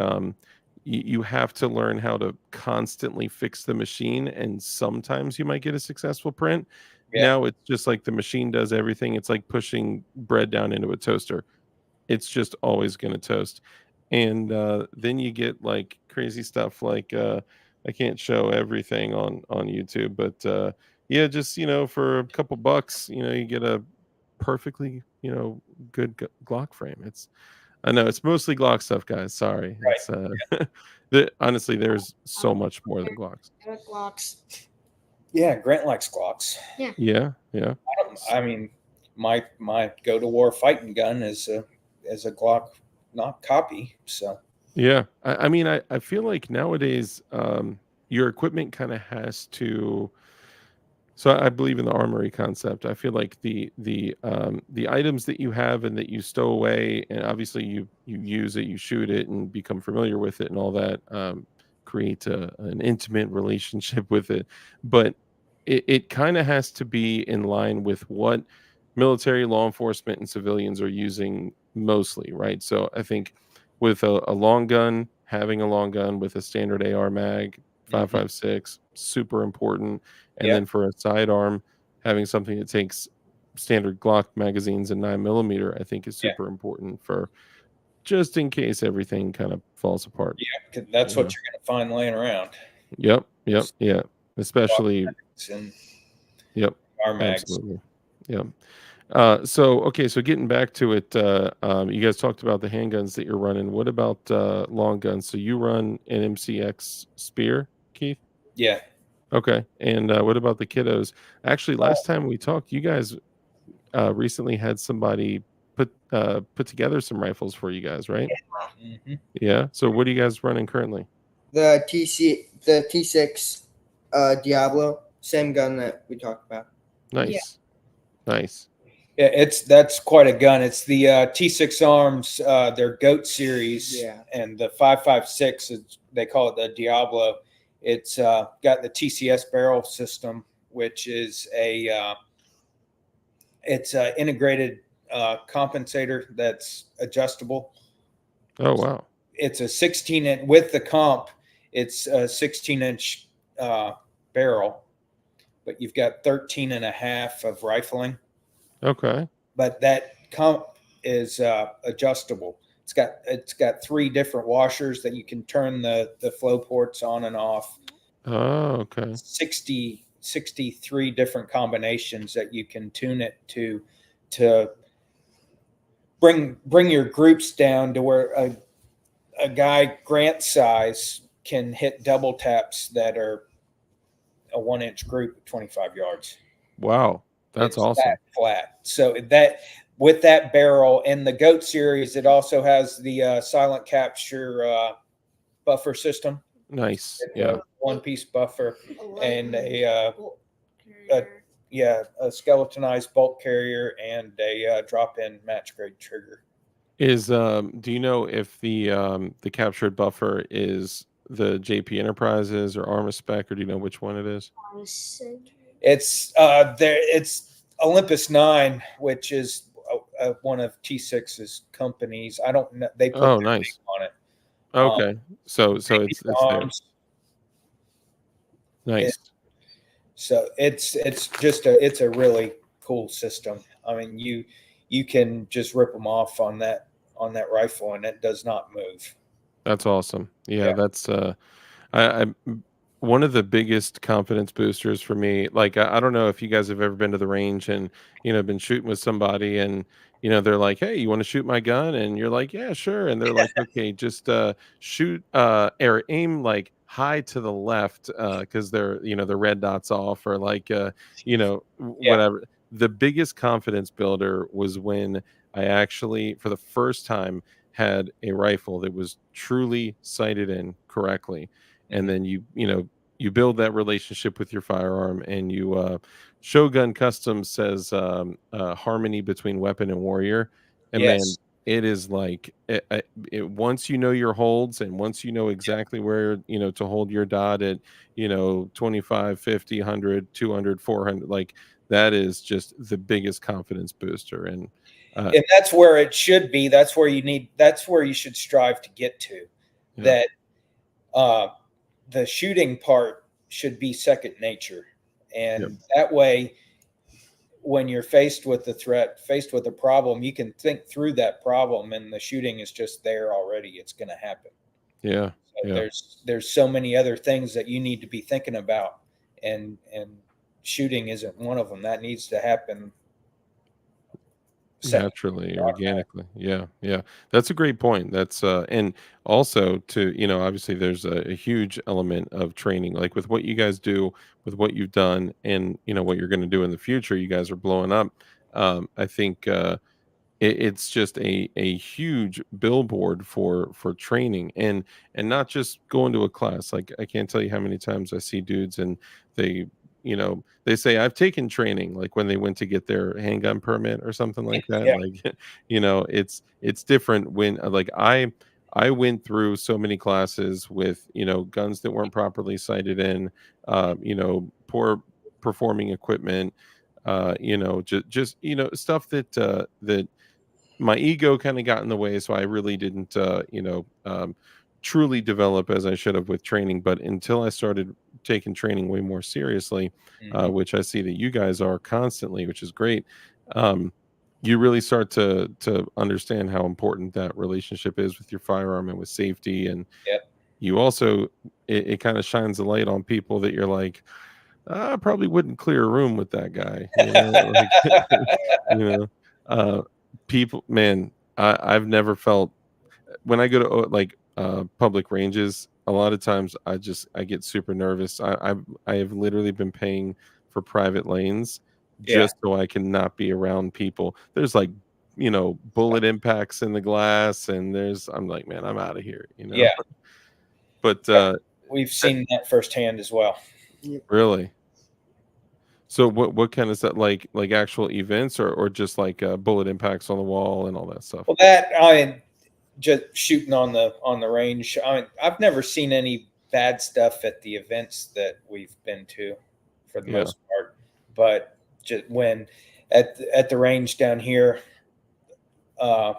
you have to learn how to constantly fix the machine, and sometimes you might get a successful print. Yeah. Now it's just like the machine does everything. It's like pushing bread down into a toaster. It's just always going to toast. And then you get like crazy stuff like I can't show everything on YouTube, but yeah, just for a couple bucks, you get a perfectly good Glock frame. I know it's mostly Glock stuff, guys. Sorry, Right. it's honestly, there's so much more than Glocks. Glocks. Yeah, Grant likes Glocks. Yeah, yeah. I mean, my go to war fighting gun is a Glock, not copy. So Yeah, I mean, I feel like nowadays, your equipment kind of has to. So I believe in the armory concept. I feel like the items that you have and that you stow away, and obviously you use it, you shoot it, and become familiar with it, and all that creates an intimate relationship with it. But it kind of has to be in line with what military, law enforcement, and civilians are using mostly, right? So I think with a long gun, having a long gun with a standard AR mag, 5.56, super important. And yeah, then for a sidearm, having something that takes standard Glock magazines and 9mm, I think is yeah, super important for just in case everything kind of falls apart. yeah. 'Cause that's You what know? you're going to find laying around. Yep, yeah. Especially, And yep, our mags. absolutely. Yep. So okay, so getting back to it, you guys talked about the handguns that you're running. What about long guns? So you run an MCX Spear, Keith? Yeah. Okay. And what about the kiddos? Actually, last time we talked, you guys recently had somebody put together some rifles for you guys, right? Mm-hmm. Yeah. So what are you guys running currently? The T6 Diablo, same gun that we talked about. Nice. Nice. Yeah, that's quite a gun. It's the T6 Arms, their GOAT series, Yeah. and the 5.56. They call it the Diablo. It's got the TCS barrel system, which is it's an integrated compensator that's adjustable. Oh wow. It's a 16-inch with the comp. It's a 16-inch barrel, but you've got 13 and a half of rifling. Okay. But that comp is adjustable. It's got 3 different washers that you can turn the flow ports on and off. Oh, okay. 63 different combinations that you can tune it to bring your groups down to where a guy Grant size can hit double taps that are a 1-inch group at 25 yards. Wow. That's It's awesome. that flat. So that with that barrel in the GOAT series, it also has the silent capture buffer system. Nice. It's Yeah. a 1-piece buffer and a skeletonized bolt carrier and a drop-in match grade trigger. Do you know if the captured buffer is the JP Enterprises or Arma Spec, or do you know which one it is? It's it's Olympus 9, which is one of T6's companies. I don't know. They put Oh, their name nice. on it. Okay. So it's there. Arms. Nice. So it's just a really cool system. I mean, you can just rip them off on that rifle and it does not move. That's awesome. Yeah, Yeah. that's I one of the biggest confidence boosters for me. Like I don't know if you guys have ever been to the range and been shooting with somebody and they're like, "Hey, you want to shoot my gun?" And you're like, "Yeah, sure." And they're like, "Okay, just shoot or aim like high to the left because they're the red dots off or like Yeah. whatever." The biggest confidence builder was when I actually for the first time had a rifle that was truly sighted in correctly, and then you build that relationship with your firearm, and Shogun Custom says harmony between weapon and warrior, and man, Yes. it is like once you know your holds and once you know exactly where to hold your dot at 25, 50, 100, 200, 400, like that is just the biggest confidence booster. And And that's where it should be. That's where you should strive to get to. Yeah. That the shooting part should be second nature. And that way, when you're faced with the threat, faced with a problem, you can think through that problem and the shooting is just there already. It's going to happen. Yeah. But Yeah. there's so many other things that you need to be thinking about, and shooting isn't one of them. That needs to happen Naturally, organically. Yeah, yeah. That's a great point. That's and also to, obviously there's a huge element of training. Like with what you guys do, with what you've done and what you're going to do in the future, you guys are blowing up. I think it's just a huge billboard for training and not just going to a class. Like I can't tell you how many times I see dudes and they they say I've taken training, like when they went to get their handgun permit or something like that. Yeah. Like it's different when like I went through so many classes with guns that weren't properly sighted in, poor performing equipment, just stuff that my ego kind of got in the way, so I really didn't truly develop as I should have with training. But until I started taking training way more seriously, Mhm. which I see that you guys are constantly, which is great. um, you really start to understand how important that relationship is with your firearm and with safety. And Yep. you also, it kind of shines a light on people that you're like, I probably wouldn't clear a room with that guy, like, you know, uh, people, man, I've never felt when I go to like public ranges, a lot of times I get super nervous. I have literally been paying for private lanes Yeah. just so I can not be around people. There's like, bullet impacts in the glass, and I'm like, man, I'm out of here. Yeah. But We've seen that firsthand as well. really. So what kind of stuff, like actual events or just like bullet impacts on the wall and all that stuff? Well, that I just shooting on the range. I've never seen any bad stuff at the events that we've been to, for the Yeah. most part. But just when at the range down here, uh,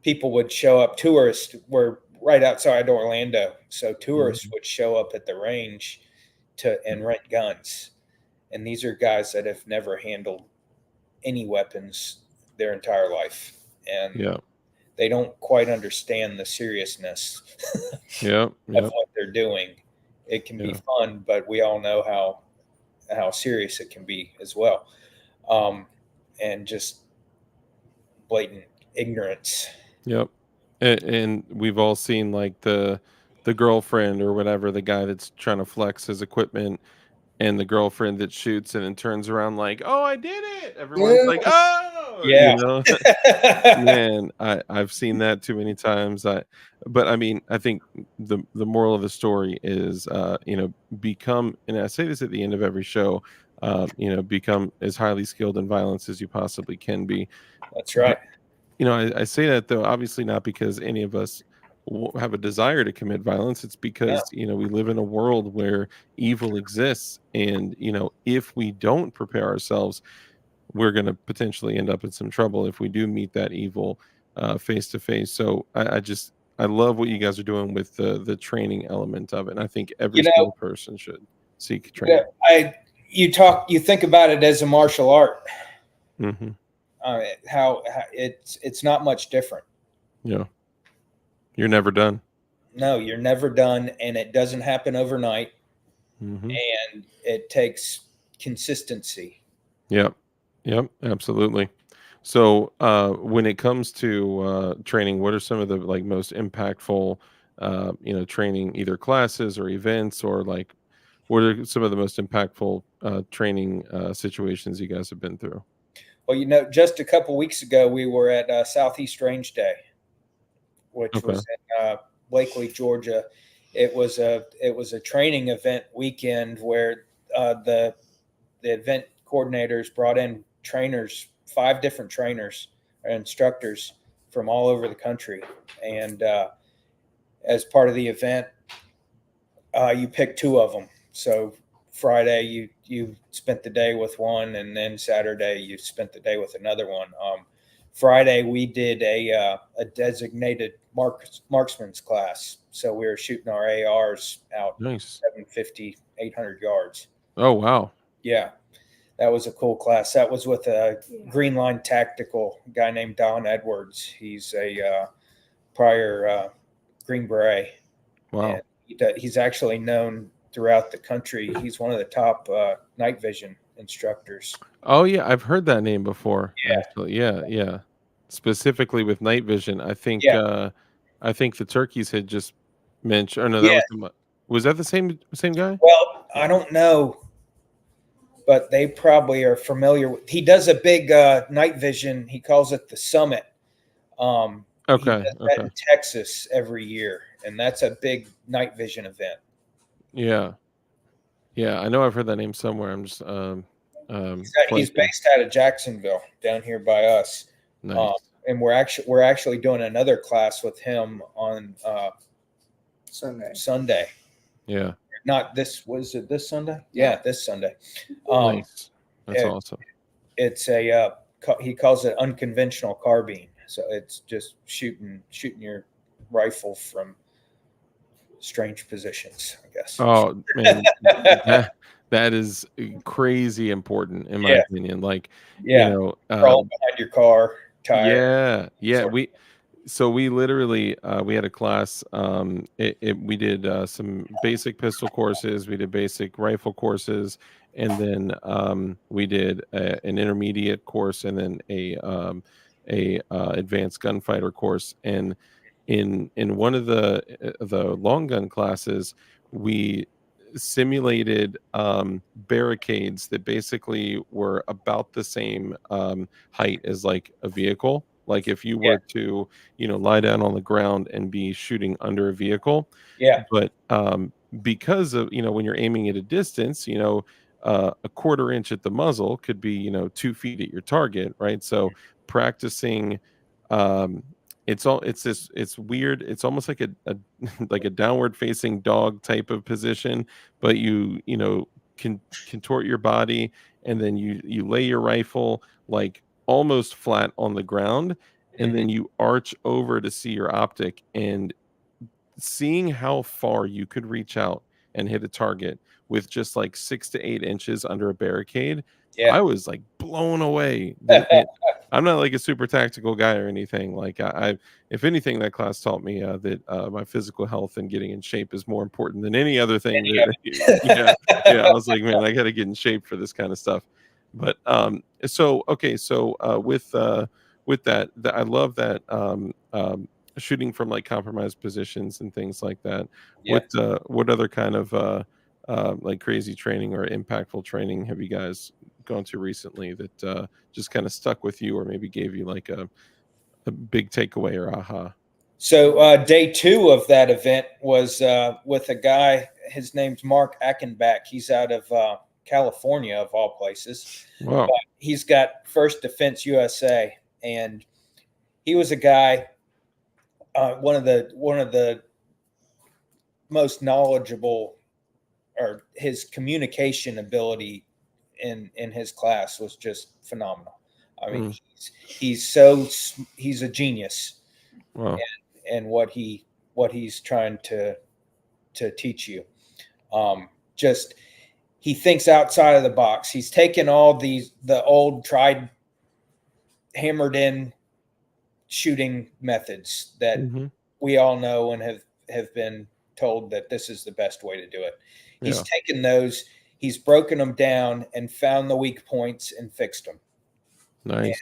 people would show up. Tourists were right outside Orlando, so tourists Mhm. would show up at the range and rent guns. And these are guys that have never handled any weapons their entire life, and Yeah. they don't quite understand the seriousness Yeah. of Yeah. what they're doing. It can be Yeah. fun, but we all know how serious it can be as well, and just blatant ignorance. Yep. And we've all seen like the girlfriend or whatever, the guy that's trying to flex his equipment, and the girlfriend that shoots and then turns around like, "Oh, I did it." Everyone's Yeah. like, "Oh," Yeah. Man, I've seen that too many times. But I mean, I think the moral of the story is, become, and I say this at the end of every show, become as highly skilled in violence as you possibly can be. That's But right. I say that though, obviously not because any of us have a desire to commit violence. It's No, because we live in a world where evil exists, and if we don't prepare ourselves, we're going to potentially end up in some trouble if we do meet that evil face to face. So I love what you guys are doing with the training element of it. And I think every you know, single person should seek yeah, training. you think about it as a martial art. Hmm. How it's not much different. Yeah, you're never done. No, you're never done, and it doesn't happen overnight, Hmm. and it takes consistency. Yep. Yep. Absolutely. So, when it comes to training, what are some of the like most impactful, training either classes or events, or like what are some of the most impactful training situations you guys have been through? Well, just a couple weeks ago, we were at Southeast Range Day, which Okay. was in Blakely, Georgia. It was a training event weekend where the event coordinators brought in trainers, 5 different trainers or instructors from all over the country, and as part of the event, you pick 2 of them. So Friday you spent the day with one, and then Saturday you spent the day with another one. Friday we did a designated marksman's class, so we were shooting our ARs out Nice. 750, 800 yards. Oh wow. Yeah, that was a cool class. That was with a Green Line Tactical guy named Don Edwards. He's a prior Green Beret. Wow. And he's actually known throughout the country. He's one of the top night vision instructors. Oh yeah, I've heard that name before. Yeah. Actually, yeah. Specifically with night vision, Yeah. I think the turkeys had just mentioned. Or no, that Yeah. was that the same guy? Well, I don't know, but they probably are familiar with. He does a big night vision. He calls it the Summit. He Okay, does that okay, in Texas every year, and that's a big night vision event. yeah, yeah. I know I've heard that name somewhere. I'm just He's blanking. based out of Jacksonville, down here by us. Nice. And we're actually doing another class with him on Sunday. Yeah, Not this. Was it this Sunday? Yeah, this Sunday. nice. That's it- awesome. It's he calls it unconventional carbine. So it's just shooting your rifle from strange positions, I guess. Oh man, that is crazy important in my Yeah. opinion. Like, Yeah. Crawl behind your car tire. yeah. Sort We literally we had a class. We did some basic pistol courses. We did basic rifle courses, and then we did an intermediate course, and then a advanced gunfighter course. And in one of the long gun classes, we simulated barricades that basically were about the same height as like a vehicle. Like if you were to, lie down on the ground and be shooting under a vehicle. Yeah. But because of, when you're aiming at a distance, a quarter inch at the muzzle could be, 2 feet at your target, right? So practicing, it's weird. It's almost like a like a downward facing dog type of position, but you can contort your body, and then you lay your rifle like almost flat on the ground, and then you arch over to see your optic, and seeing how far you could reach out and hit a target with just like 6 to 8 inches under a barricade. Yeah. I was like blown away. I'm not like a super tactical guy or anything. Like if anything, that class taught me that my physical health and getting in shape is more important than any other thing. Yeah. I was like, man, I got to get in shape for this kind of stuff. But so with that, I love that shooting from like compromised positions and things like that. Yeah. What other kind of like crazy training or impactful training have you guys gone to recently that just kind of stuck with you, or maybe gave you like a big takeaway or aha? So day 2 of that event was with a guy. His name's Mark Ackenbach. He's out of California, of all places. Wow. But he's got First Defense USA, and he was a guy, one of the most knowledgeable, or his communication ability in his class was just phenomenal. I mean, he's a genius. Wow. And what he's trying to teach you. Just he thinks outside of the box. He's taken all the old tried, hammered in shooting methods that we all know and have been told that this is the best way to do it. He's taken those, he's broken them down and found the weak points and fixed them. Nice.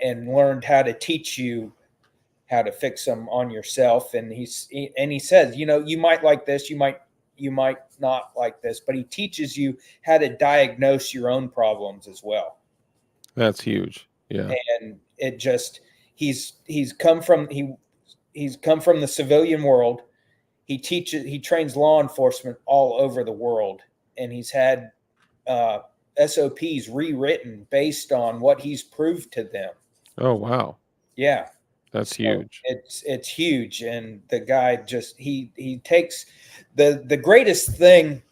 And learned how to teach you how to fix them on yourself. And he says, you might like this, you might not like this, but he teaches you how to diagnose your own problems as well. That's huge. Yeah. And it just, he's come from the civilian world. He trains law enforcement all over the world, and he's had SOPs rewritten based on what he's proved to them. Oh, wow. Yeah. That's huge. It's huge. And the guy just, he takes the greatest thing,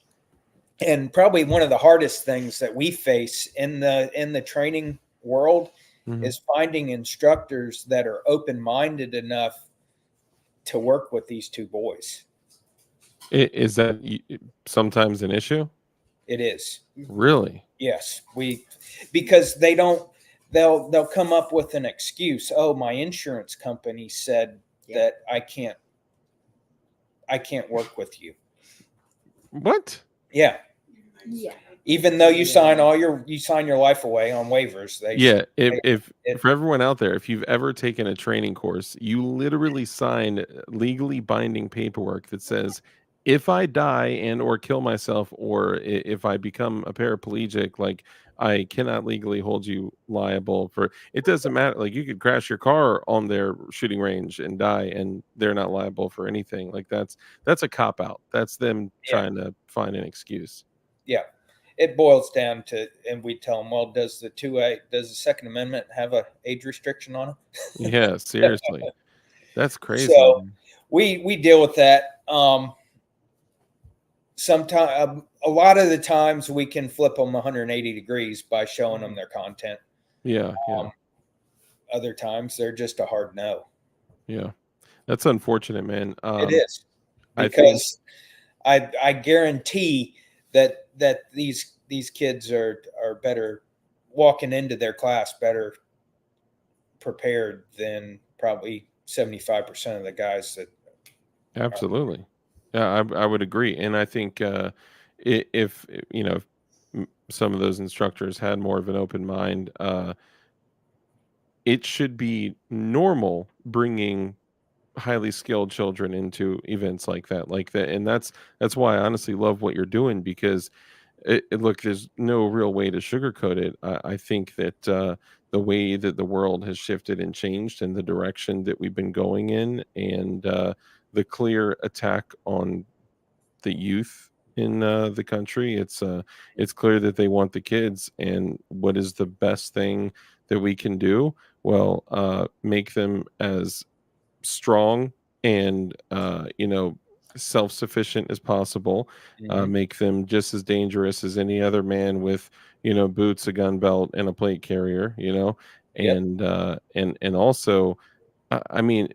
and probably one of the hardest things that we face in the training world is finding instructors that are open-minded enough to work with these two boys. Is that sometimes an issue? It is. Really? Yes. Because they'll come up with an excuse. Oh, my insurance company said that I I can't work with you. What? Yeah. Yeah. Even though you sign your life away on waivers, they Yeah, if it- for everyone out there, if you've ever taken a training course, you literally sign legally binding paperwork that says, if I die and or kill myself, or if I become a paraplegic, like I cannot legally hold you liable for. It doesn't matter. Like you could crash your car on their shooting range and die, and they're not liable for anything. Like that's a cop out. That's them Yeah. trying to find an excuse. yeah. It boils down to, and we tell them, well, does the Second Amendment have a age restriction on it? Yeah, seriously. That's crazy. So Man. we deal with that. Sometimes, a lot of the times, we can flip them 180 degrees by showing them their content. Yeah, yeah, Other times, they're just a hard no. yeah. That's unfortunate, man. It is, I think because I guarantee that these kids are better walking into their class better prepared than probably 75% of the guys that. absolutely. Yeah, I would agree, and I think if you know, if some of those instructors had more of an open mind, it should be normal bringing highly skilled children into events like that, and that's why I honestly love what you're doing, because look, there's no real way to sugarcoat it. I think that the way that the world has shifted and changed, and the direction that we've been going in, and the clear attack on the youth in the country, it's clear that they want the kids. And what is the best thing that we can do? Well, make them as strong and self-sufficient as possible, make them just as dangerous as any other man with boots, a gun belt, and a plate carrier, Yep. and also I mean,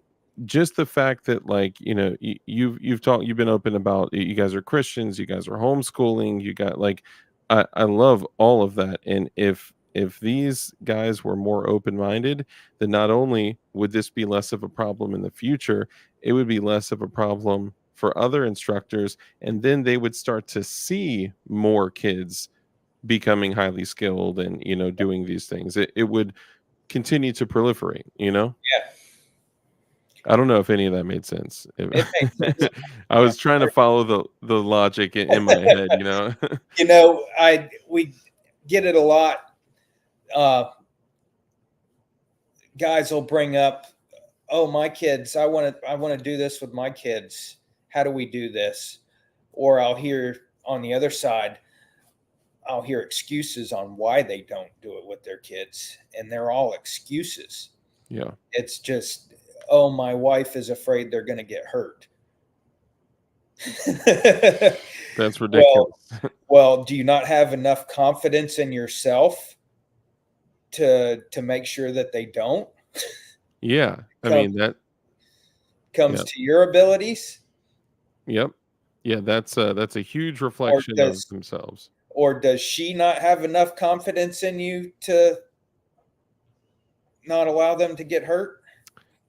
just the fact that, like, you've been open about, you guys are Christians, you guys are homeschooling, you got, like, I love all of that. And if these guys were more open-minded, then not only would this be less of a problem in the future, it would be less of a problem for other instructors, and then they would start to see more kids becoming highly skilled and doing these things. It would continue to proliferate. Yeah. I don't know if any of that made sense. It makes sense. I was trying to follow the logic in my head. We get it a lot. Guys will bring up, oh, my kids, I want to do this with my kids. How do we do this? Or I'll hear on the other side, I'll hear excuses on why they don't do it with their kids. And they're all excuses. Yeah. It's just, oh, my wife is afraid they're going to get hurt. That's ridiculous. Well, do you not have enough confidence in yourself to make sure that they don't? Yeah. I mean, that comes yeah. to your abilities. Yep. Yeah, that's a huge reflection of themselves. Or does she not have enough confidence in you to not allow them to get hurt?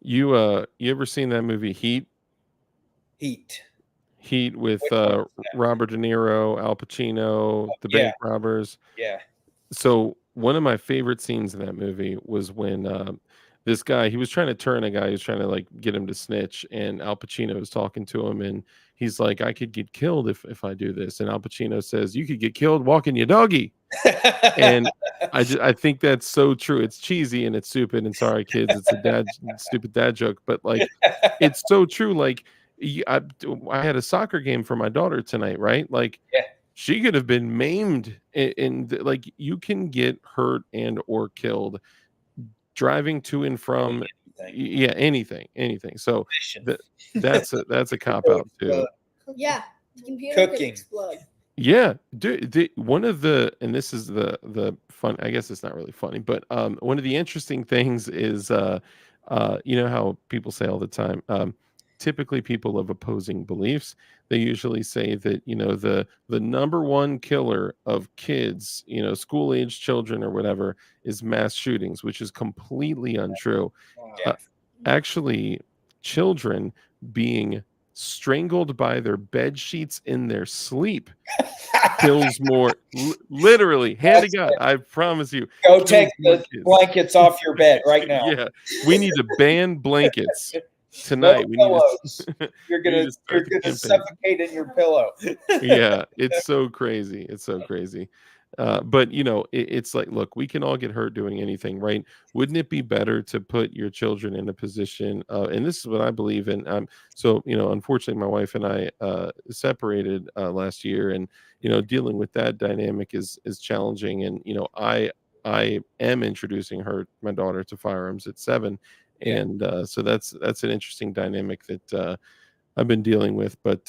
You ever seen that movie Heat? Heat with Robert De Niro, Al Pacino, the bank robbers. Yeah. So one of my favorite scenes in that movie was when this guy, he was trying to turn a guy, he was trying to, like, get him to snitch, and Al Pacino was talking to him, and he's like, I could get killed if I do this. And Al Pacino says, you could get killed walking your doggy. And I think that's so true. It's cheesy and it's stupid, and sorry kids, it's a stupid dad joke, but, like, it's so true. Like, I had a soccer game for my daughter tonight, right? Like, she could have been maimed, and like, you can get hurt and or killed driving to and from anything. So that's a cop out too. Yeah, the computer could Cooking. explode. Yeah, dude, one of the, and this is the fun, I guess it's not really funny, but one of the interesting things is how people say all the time, typically people of opposing beliefs, they usually say that the number one killer of kids, school age children or whatever, is mass shootings, which is completely untrue. Actually, children being strangled by their bed sheets in their sleep kills more. Literally, hand to God, I promise you. Go kills take more the kids. blankets off your bed right now. Yeah, we need to ban blankets No tonight. We need pillows. to. You're we need gonna to start the campaign. suffocate in your pillow. Yeah, it's so crazy. It's so crazy. But you know, it's like, look, we can all get hurt doing anything, right? Wouldn't it be better to put your children in a position? And this is what I believe in. So you know, unfortunately, my wife and I separated last year, and you know, dealing with that dynamic is challenging. And you know, I am introducing my daughter to firearms at 7, Yeah. and so that's an interesting dynamic that I've been dealing with. But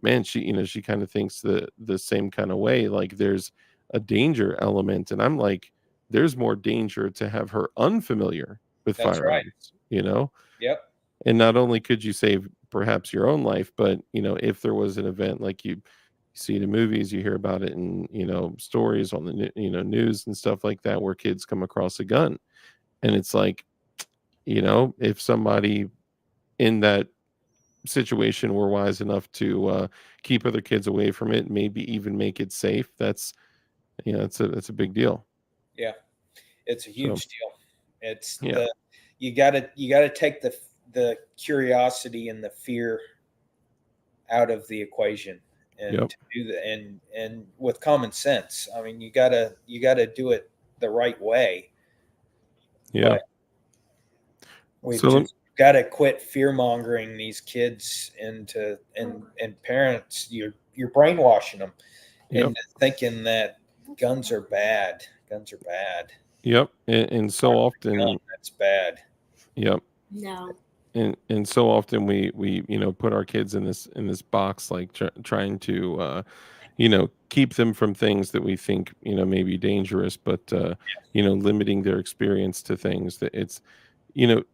man, she kind of thinks the same kind of way. Like there's a danger element, and I'm like, there's more danger to have her unfamiliar with That's right. firearms, you know. Yep. And not only could you save perhaps your own life, but you know, if there was an event like you see it in movies, you hear about it in, you know, stories on the news and stuff like that, where kids come across a gun, and it's like, you know, if somebody in that situation were wise enough to keep other kids away from it, maybe even make it safe, that's, you know, it's a big deal. Yeah. It's a huge deal. It's Yeah. You gotta take the curiosity and the fear out of the equation, and Yep. to do that, and with common sense. I mean, you gotta do it the right way. Yeah. But we've So just got to quit fear mongering these kids into and parents. You're brainwashing them Yep. into thinking that guns are bad. Guns are bad. Yep. And so often That's bad. Yep. No. And so often we you know, put our kids in this box, like trying to you know, keep them from things that we think, you know, may be dangerous, but you know, limiting their experience to things that it's, you know,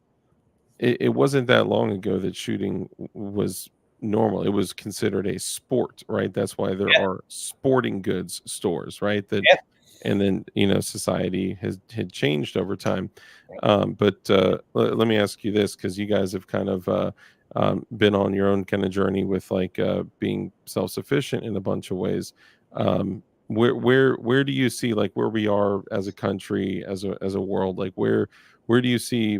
it wasn't that long ago that shooting was normal. It was considered a sport, right? That's why there Yeah. are sporting goods stores, right? That Yeah. And then, you know, society had changed over time. But let me ask you this, because you guys have kind of been on your own kind of journey with like being self-sufficient in a bunch of ways. Where do you see, like, where we are as a country, as a world? Like where do you see,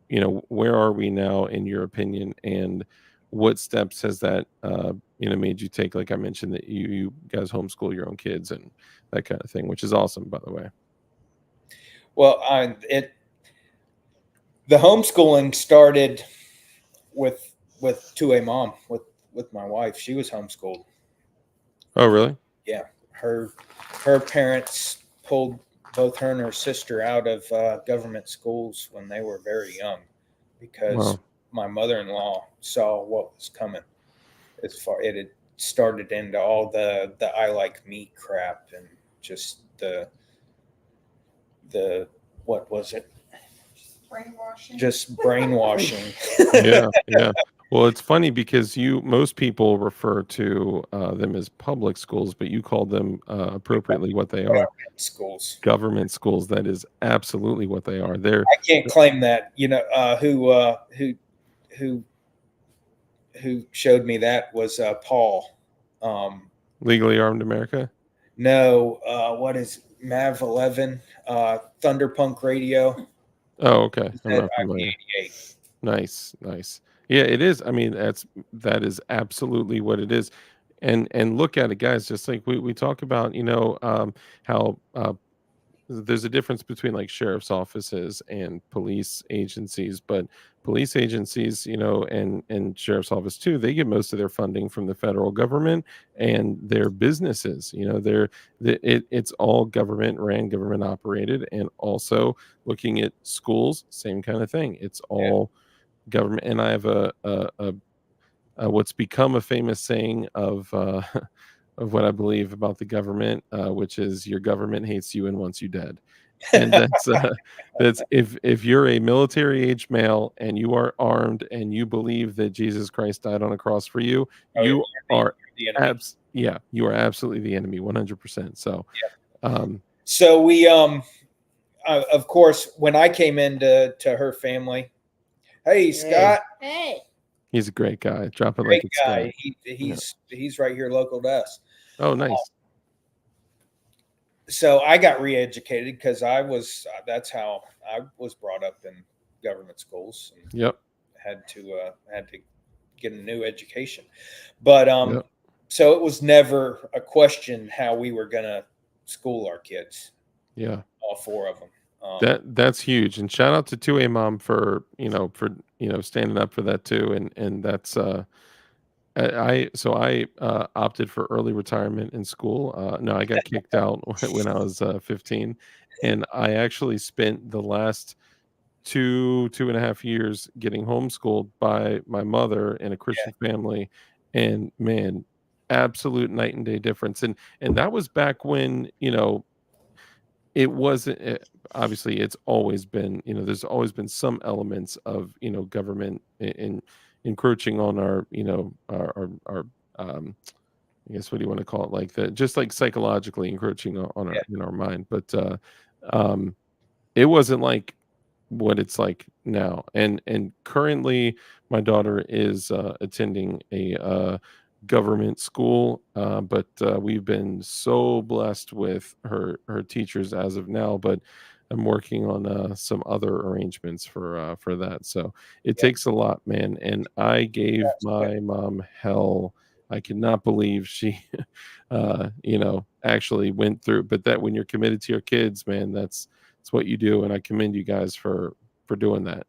you know, where are we now in your opinion, and what steps has that you know, made you take? Like I mentioned, that you guys homeschool your own kids and that kind of thing, which is awesome, by the way. Well, the homeschooling started with 2A mom, with my wife. She was homeschooled. Oh really? Yeah, her parents pulled both her and her sister out of government schools when they were very young, because Wow. my mother-in-law saw what was coming. As far it had started into all the I like meat crap, and just the what was it? Brainwashing. Just brainwashing. Yeah. Well, it's funny because most people refer to them as public schools, but you call them appropriately what they are. Schools. Government schools. That is absolutely what they are. I can't claim that. You know, who showed me that was Paul. Legally Armed America. No, what is MAV 11? Thunderpunk Radio. Oh, okay. I'm Said not familiar. IP88. Nice. Yeah, it is. I mean, that is absolutely what it is. And look at it, guys. Just like we talk about, you know, how there's a difference between like sheriff's offices and police agencies, but police agencies, you know, and sheriff's office too, they get most of their funding from the federal government and their businesses. You know, it's all government ran, government operated. And also looking at schools, same kind of thing. It's all government. And I have a what's become a famous saying of of what I believe about the government, which is your government hates you and wants you dead. And that's if you're a military age male and you are armed and you believe that Jesus Christ died on a cross for you, you are the enemy. you are absolutely the enemy, 100%. So, So we of course, when I came into her family, hey Scott, Hey. He's a great guy. Drop it like Great it's guy. Yeah. He's right here local to us. Oh, nice. So I got re-educated because that's how I was brought up in government schools and Yep. had to get a new education. But Yep. so it was never a question how we were gonna school our kids, Yeah. all 4 of them. That's huge. And shout out to 2A mom for, standing up for that too. And that's I opted for early retirement in school. No, I got kicked out when I was 15, and I actually spent the last 2.5 years getting homeschooled by my mother in a Christian family, and man, absolute night and day difference. And that was back when, it wasn't obviously it's always been, there's always been some elements of, government in encroaching on our, our I guess what do you want to call it, like the just like psychologically encroaching on our Yeah. in our mind. But um it wasn't like what it's like now. And currently my daughter is attending a government school, but we've been so blessed with her teachers as of now. But I'm working on some other arrangements for that. So it Yeah. takes a lot, man. And I gave That's my mom hell. I cannot believe she actually went through. But that when you're committed to your kids, man, that's what you do. And I commend you guys for doing that.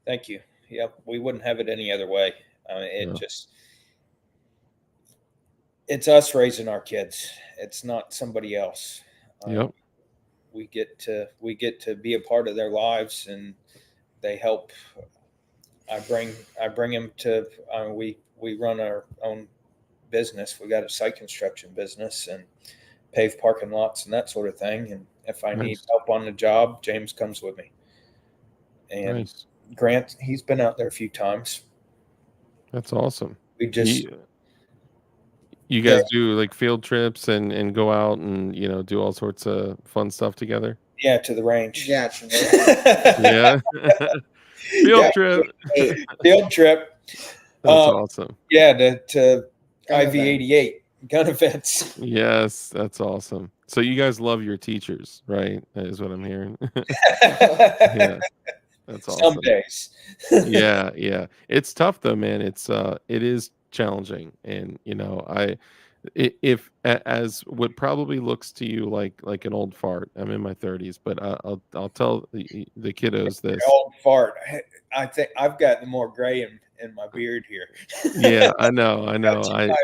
Thank you. Yep, we wouldn't have it any other way. Yeah. It's us raising our kids. It's not somebody else. Yep. We get to be a part of their lives, and they help. I bring them to. We run our own business. We got a site construction business and pave parking lots and that sort of thing. And if I need Nice. help on the job, James comes with me. And Nice. Grant, he's been out there a few times. That's awesome. We just You Yeah. guys do like field trips and go out and do all sorts of fun stuff together. to the range. Gotcha. Yeah. Field Yeah. trip. Hey, Field trip. That's Um, awesome. Yeah, to Gun IV 88 gun events. Yes, that's awesome. So you guys love your teachers, right? That is what I'm hearing. Yeah, that's Some awesome. days. Yeah, yeah. It's tough though, man. It is challenging. And if as what probably looks to you like an old fart. I'm in my 30s, but I'll tell the kiddos this. Old fart. I think I've gotten more gray in my beard here. Yeah, I know. By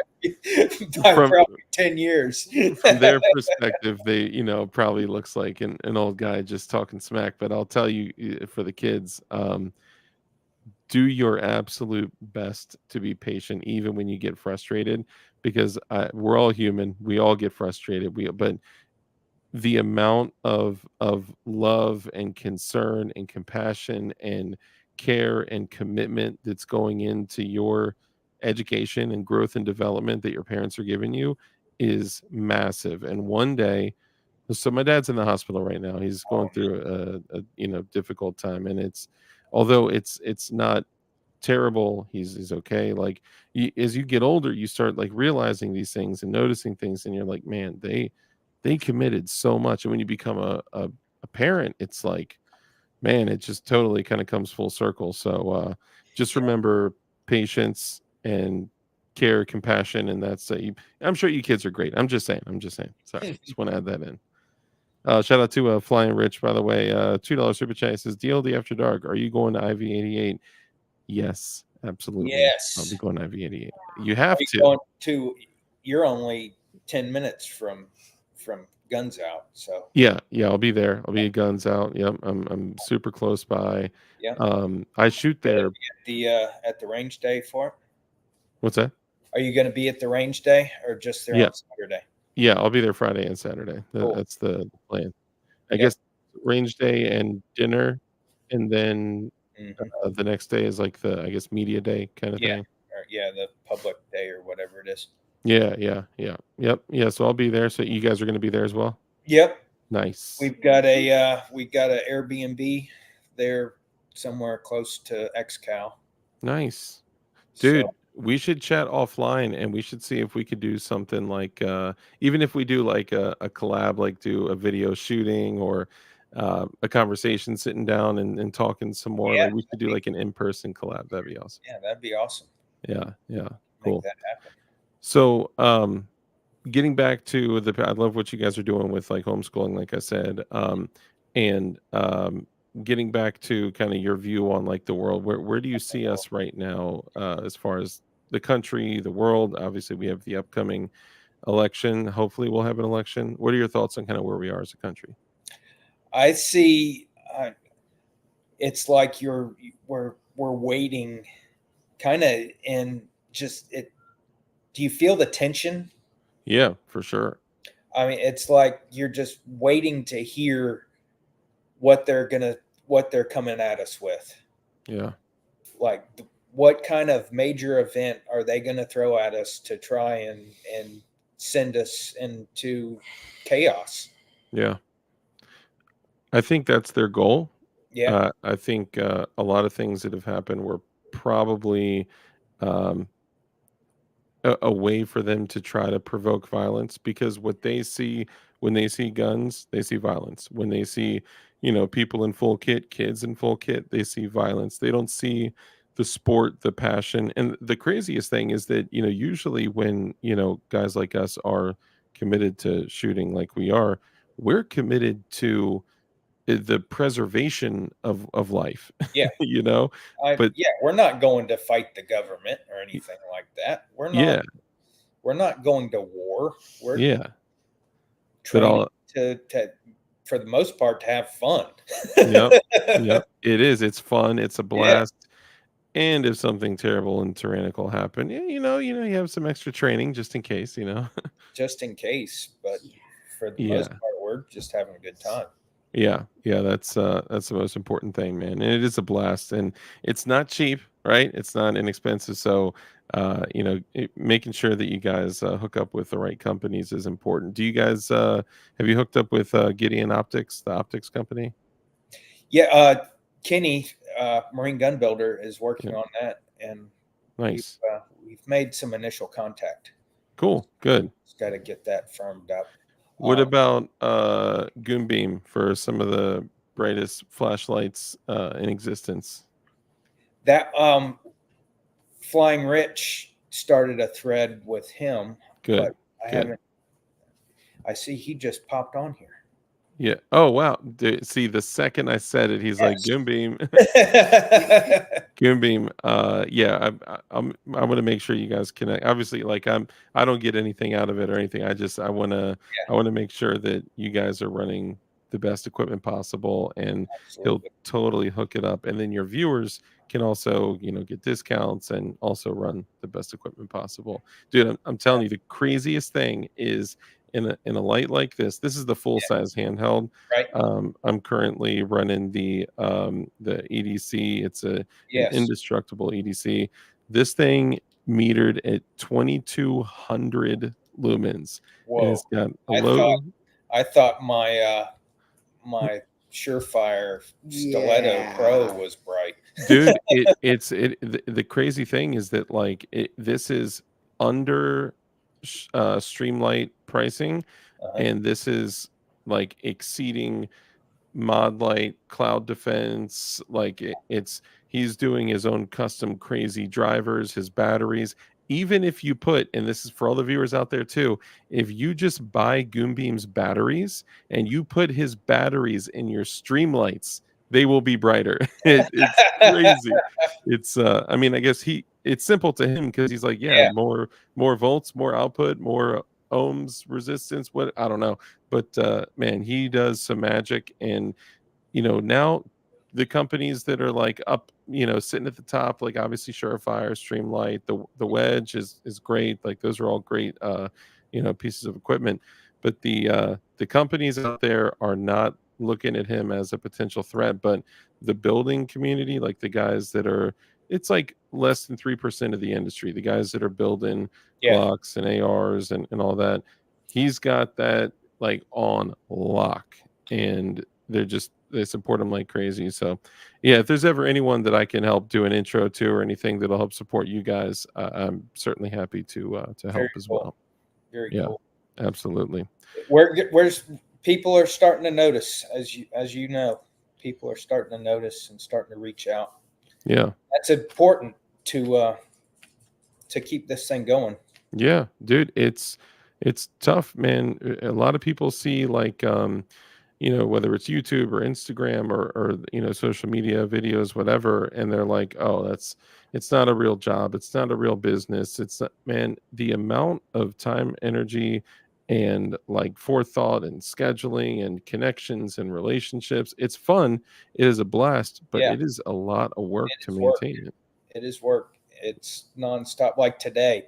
From probably 10 years. from their perspective, they probably looks like an old guy just talking smack. But I'll tell you, for the kids, do your absolute best to be patient, even when you get frustrated, because we're all human. We all get frustrated. But the amount of love and concern and compassion and care and commitment that's going into your education and growth and development that your parents are giving you is massive. And one day, so my dad's in the hospital right now. He's going through a difficult time, and although it's not terrible, he's okay. Like as you get older, you start like realizing these things and noticing things, and you're like, man, they committed so much. And when you become a parent, it's like, man, it just totally kind of comes full circle. So just remember patience and care, compassion, and that's I'm sure you kids are great. I'm just saying. Sorry, just want to add that in. Shout out to Flying Rich, by the way. $2 super chat says DLD after dark. Are you going to IV88? Yes, absolutely. I'll be Yes. going to IV88. You have You're only 10 minutes from Guns Out. So Yeah, I'll be there. I'll be at Guns Out. Yep, I'm super close by. Yeah. I shoot there. At the range day for it. What's that? Are you going to be at the range day or just there Yeah. on Saturday? Yeah, I'll be there Friday and Saturday. Cool. That's the plan. I Yep. guess range day and dinner, and then Mhm. the next day is like the, I guess, media day kind of Yeah. thing. The public day or whatever it is. Yeah. Yep. Yeah, so I'll be there. So you guys are going to be there as well? Yep. Nice. We've got a Airbnb there somewhere close to XCal. Nice. Dude, So we should chat offline and we should see if we could do something like even if we do like a collab, like do a video shooting or a conversation sitting down and talking some more. yeah, Like we should do like an in-person collab. That'd be awesome. yeah, that'd be awesome. Yeah, yeah. Make Cool. that happen. So getting back to I love what you guys are doing with like homeschooling, like I said. And getting back to kind of your view on like the world, where do you see us right now as far as the country, the world? Obviously, we have the upcoming election. Hopefully, we'll have an election. What are your thoughts on kind of where we are as a country? I see. It's like we're waiting, kind of, and just it. Do you feel the tension? Yeah, for sure. I mean, it's like you're just waiting to hear what they're coming at us with. Yeah. Like, what kind of major event are they gonna throw at us to try and send us into chaos? Yeah. I think that's their goal. Yeah, I think a lot of things that have happened were probably um, a way for them to try to provoke violence because what they see when they see guns, they see violence. When they see, people in full kit, kids in full kit, they see violence. They don't see the sport, the passion. And the craziest thing is that, usually when, guys like us are committed to shooting like we are, we're committed to the preservation of life, yeah. you know? But Yeah, we're not going to fight the government or anything like that. yeah, We're not going to war. We're yeah. But training all to for the most part to have fun. Yep. Yep. It is. It's fun. It's a Yeah, blast. And if something terrible and tyrannical happened, yeah, you have some extra training just in case. just in case. But for the most Yeah. part, we're just having a good time. Yeah. Yeah. That's the most important thing, man. And it is a blast. And it's not cheap, right? It's not inexpensive. So making sure that you guys hook up with the right companies is important. Do you guys have you hooked up with Gideon Optics, the optics company? Yeah, Kenny, Marine Gun Builder, is working Yeah. on that, and Nice. we've made some initial contact. Cool. Good. Just got to get that firmed up. What about Goonbeam for some of the brightest flashlights in existence? That Flying Rich started a thread with him, Good. but I Good. haven't. I see he just popped on here. Yeah. Oh wow. See, the second I said it, he's like Yes. Goonbeam. Goonbeam. Yeah. I want to make sure you guys connect. Obviously, like I don't get anything out of it or anything. I want to make sure that you guys are running the best equipment possible, and he'll Absolutely. totally hook it up. And then your viewers can also, get discounts and also run the best equipment possible. Dude, I'm telling you, the craziest thing is in a light like this. This is the full size handheld. Right. I'm currently running the EDC. It's an Yes. indestructible EDC. This thing metered at 2200 lumens. And Whoa. it's got a I low. thought my Surefire Stiletto Pro was bright. Dude, the crazy thing is that like this is under Streamlight pricing, and this is like exceeding Mod Light, Cloud Defense. Like he's doing his own custom crazy drivers, his batteries. Even if you put, and this is for all the viewers out there too, if you just buy Goonbeam's batteries and you put his batteries in your Streamlights, they will be brighter. It's crazy. It's I mean, I guess it's simple to him because he's like, yeah, more volts, more output, more ohms resistance. What, I don't know. But man, he does some magic. And now the companies that are like up, sitting at the top, like obviously Surefire, Streamlight, the Wedge is great. Like those are all great pieces of equipment. But the companies out there are not looking at him as a potential threat. But the building community, like the guys that are, it's like less than 3% of the industry, the guys that are building Glocks and ARs and all that, he's got that like on lock. And they support them like crazy. So yeah, if there's ever anyone that I can help do an intro to or anything that'll help support you guys, I'm certainly happy to Very help as cool. well. Very Yeah, cool. absolutely. Where's people are starting to notice, as you know, people are starting to notice and starting to reach out. Yeah. That's important to keep this thing going. Yeah, dude, it's tough, man. A lot of people see like whether it's YouTube or Instagram or social media videos, whatever, and they're like, oh, it's not a real job, it's not a real business. It's not, man, the amount of time, energy, and like forethought and scheduling and connections and relationships. It's fun, it is a blast, but Yeah. it is a lot of work It to is work. maintain it. It is work. It's nonstop. Like today,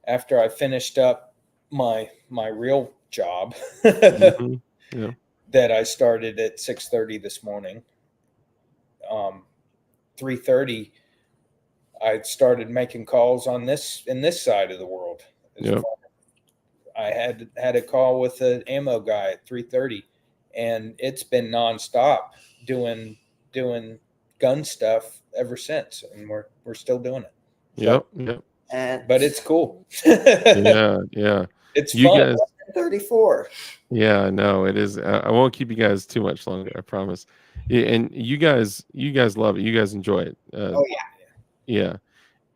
after I finished up my real job Mhm. Yeah. that I started at 6:30 this morning, 3:30, I started making calls on this in this side of the world. Yep. I had a call with an ammo guy at 3:30, and it's been nonstop doing gun stuff ever since, and we're still doing it. So, Yep. And but it's cool. Yeah, yeah. It's You fun. guys, 34. yeah, no, it is. I won't keep you guys too much longer, I promise. Yeah, and you guys love it. You guys enjoy it. Oh yeah.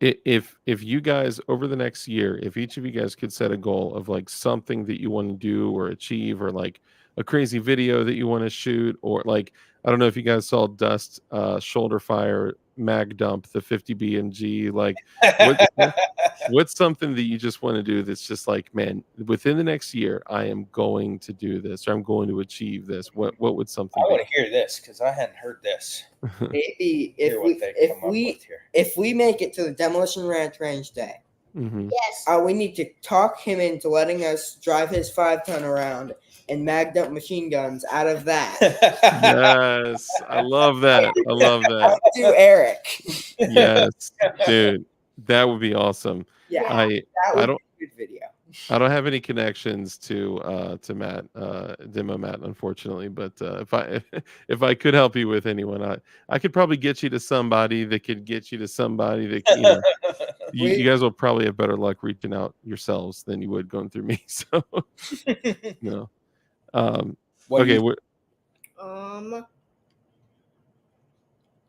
Yeah. If you guys over the next year, if each of you guys could set a goal of like something that you want to do or achieve, or like a crazy video that you want to shoot, or like I don't know if you guys saw Dust shoulder fire mag dump the 50 BMG, like what's something that you just want to do that's just like, man, within the next year I am going to do this, or I'm going to achieve this. What would something I be? want to hear this because I hadn't heard this. Maybe Hear what they come up with here. if we make it to the Demolition Ranch range day, Mhm. Yes. we need to talk him into letting us drive his 5-ton around and mag dump machine guns out of that. Yes, I love that. I love that. To Eric. Yes, dude, that would be awesome. Yeah, I that I would don't be a good video. I don't have any connections to Matt, Demo Matt, unfortunately. But if I could help you with anyone, I could probably get you to somebody that could get you to somebody that you guys will probably have better luck reaching out yourselves than you would going through me. So no. What do Okay, you-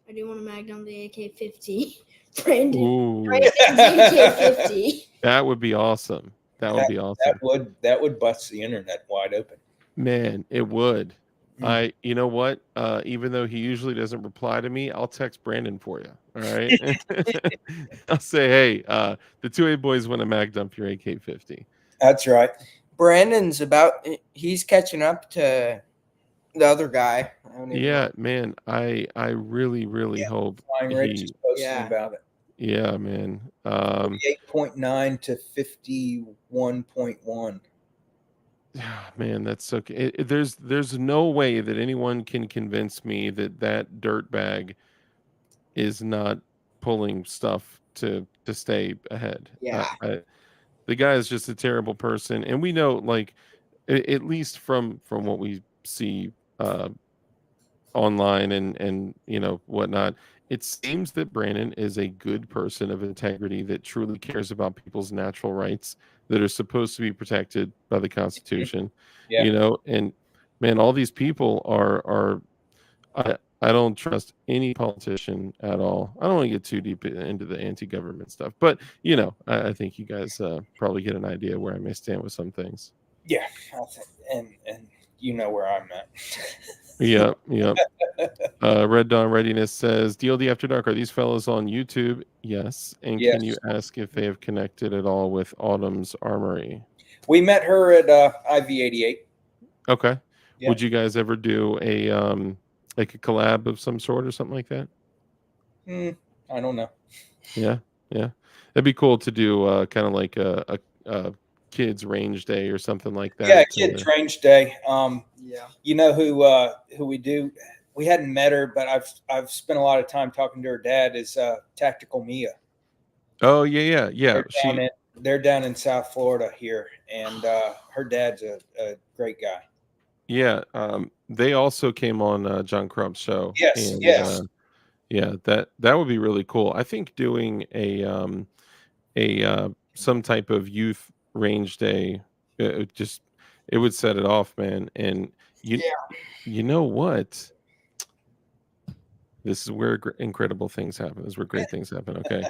I do want to mag down the AK-50. Brandon. ooh, Brandon's AK-50. that would be awesome. That would be awesome. that would bust the internet wide open. Man, it would. Mm. You know what? Even though he usually doesn't reply to me, I'll text Brandon for you. All right. I'll say, hey, the 2A boys want to mag dump your AK-50. That's right. Brandon's he's catching up to the other guy. I don't even Yeah, know. man. I really, really hope Flying Rich is posting Yeah. about it. yeah, man. 48.9 to 51.1. Man, that's so there's no way that anyone can convince me that that dirtbag is not pulling stuff to stay ahead. Yeah. The guy is just a terrible person, and we know, like, at least from what we see online and whatnot, it seems that Brandon is a good person of integrity that truly cares about people's natural rights that are supposed to be protected by the Constitution. Yeah. And man, all these people are I don't trust any politician at all. I don't want to get too deep into the anti-government stuff, but I think you guys probably get an idea where I may stand with some things. Yeah. And you know where I'm at. Yep. Red Dawn Readiness says, DLD After Dark, are these fellows on YouTube? Yes. And Yes. can you ask if they have connected at all with Autumn's Armory? We met her at IV88. Okay. Yeah. Would you guys ever do a like a collab of some sort or something like that? I don't know. Yeah. That'd be cool to do kind of like a kids range day or something like that. Yeah, kids range day. Yeah. You know who we do? We hadn't met her, but I've spent a lot of time talking to her dad. Is Tactical Mia. Oh yeah. They're down in South Florida here, and her dad's a great guy. Yeah, they also came on John Crump's show, Yes, and yes. yeah, that would be really cool. I think doing some type of youth range day, just it would set it off, man. And you Yeah. you know what? This is where incredible things happen. This is where great things happen. Okay,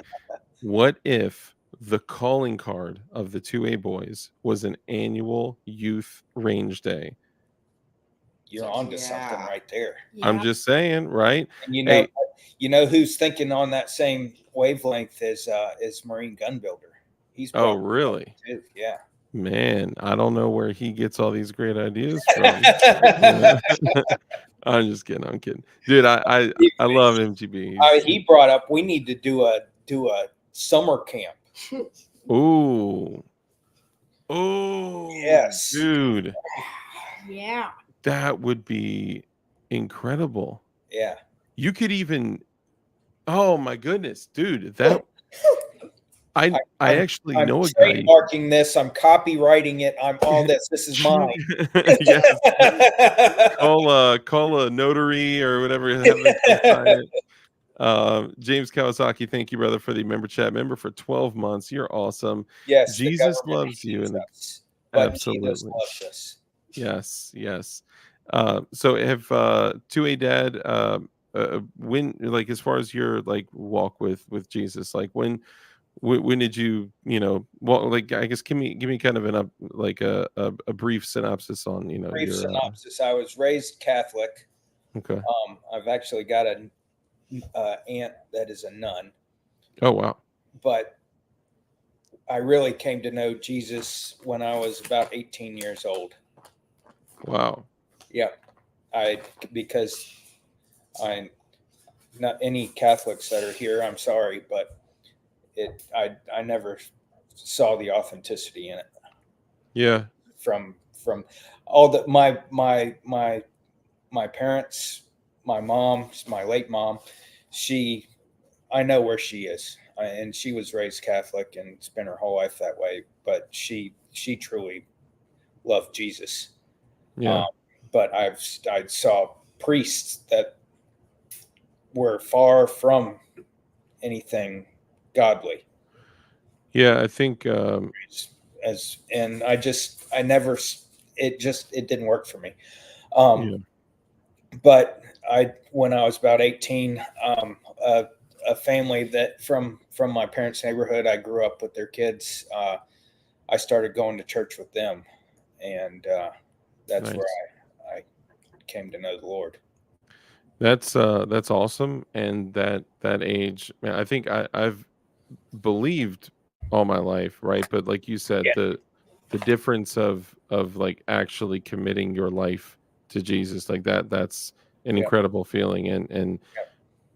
what if the calling card of the 2A boys was an annual youth range day? You're onto something Yeah. right there. I'm Yeah. just saying, right? And Hey, you know who's thinking on that same wavelength is Marine Gun Builder. He's oh, brought really? too. Yeah. Man, I don't know where he gets all these great ideas from. Yeah. I'm just kidding. I'm kidding, dude. I love MGB. He brought up we need to do a summer camp. Ooh, oh, Yes. dude, Yeah. that would be incredible. Yeah. You could even, oh my goodness, dude, that I actually I'm know a guy. trademarking this. I'm copywriting it. I'm all this. This is mine. Yes, call a notary or whatever. Have them come sign it. James Kawasaki, thank you, brother, for the member chat. Member for 12 months. You're awesome. Yes, the Jesus government loves you, hates and us, but Jesus absolutely. loves us. Yes, yes. So have 2A dad, when, like, as far as your like walk with Jesus, like when did you, well, like, I guess give me kind of an up, like a brief synopsis on, Brief your synopsis: I was raised Catholic. okay. I've actually got an aunt that is a nun, Oh, wow. but I really came to know Jesus when I was about 18 years old. Wow. Yeah, because I not any Catholics that are here. I'm sorry, but I never saw the authenticity in it Yeah. from all the my parents, my mom, my late mom. I know where she is, and she was raised Catholic and spent her whole life that way. But she truly loved Jesus. Yeah. But I saw priests that were far from anything godly. Yeah, I think And I never it didn't work for me. yeah. But when I was about 18, a family that from my parents' neighborhood, I grew up with their kids. I started going to church with them, and that's where Nice. I came to know the Lord. That's awesome. And that age, man, I think I've believed all my life, right? But like you said, Yeah, the difference of like actually committing your life to Jesus, like that's an yeah, incredible feeling. And yeah.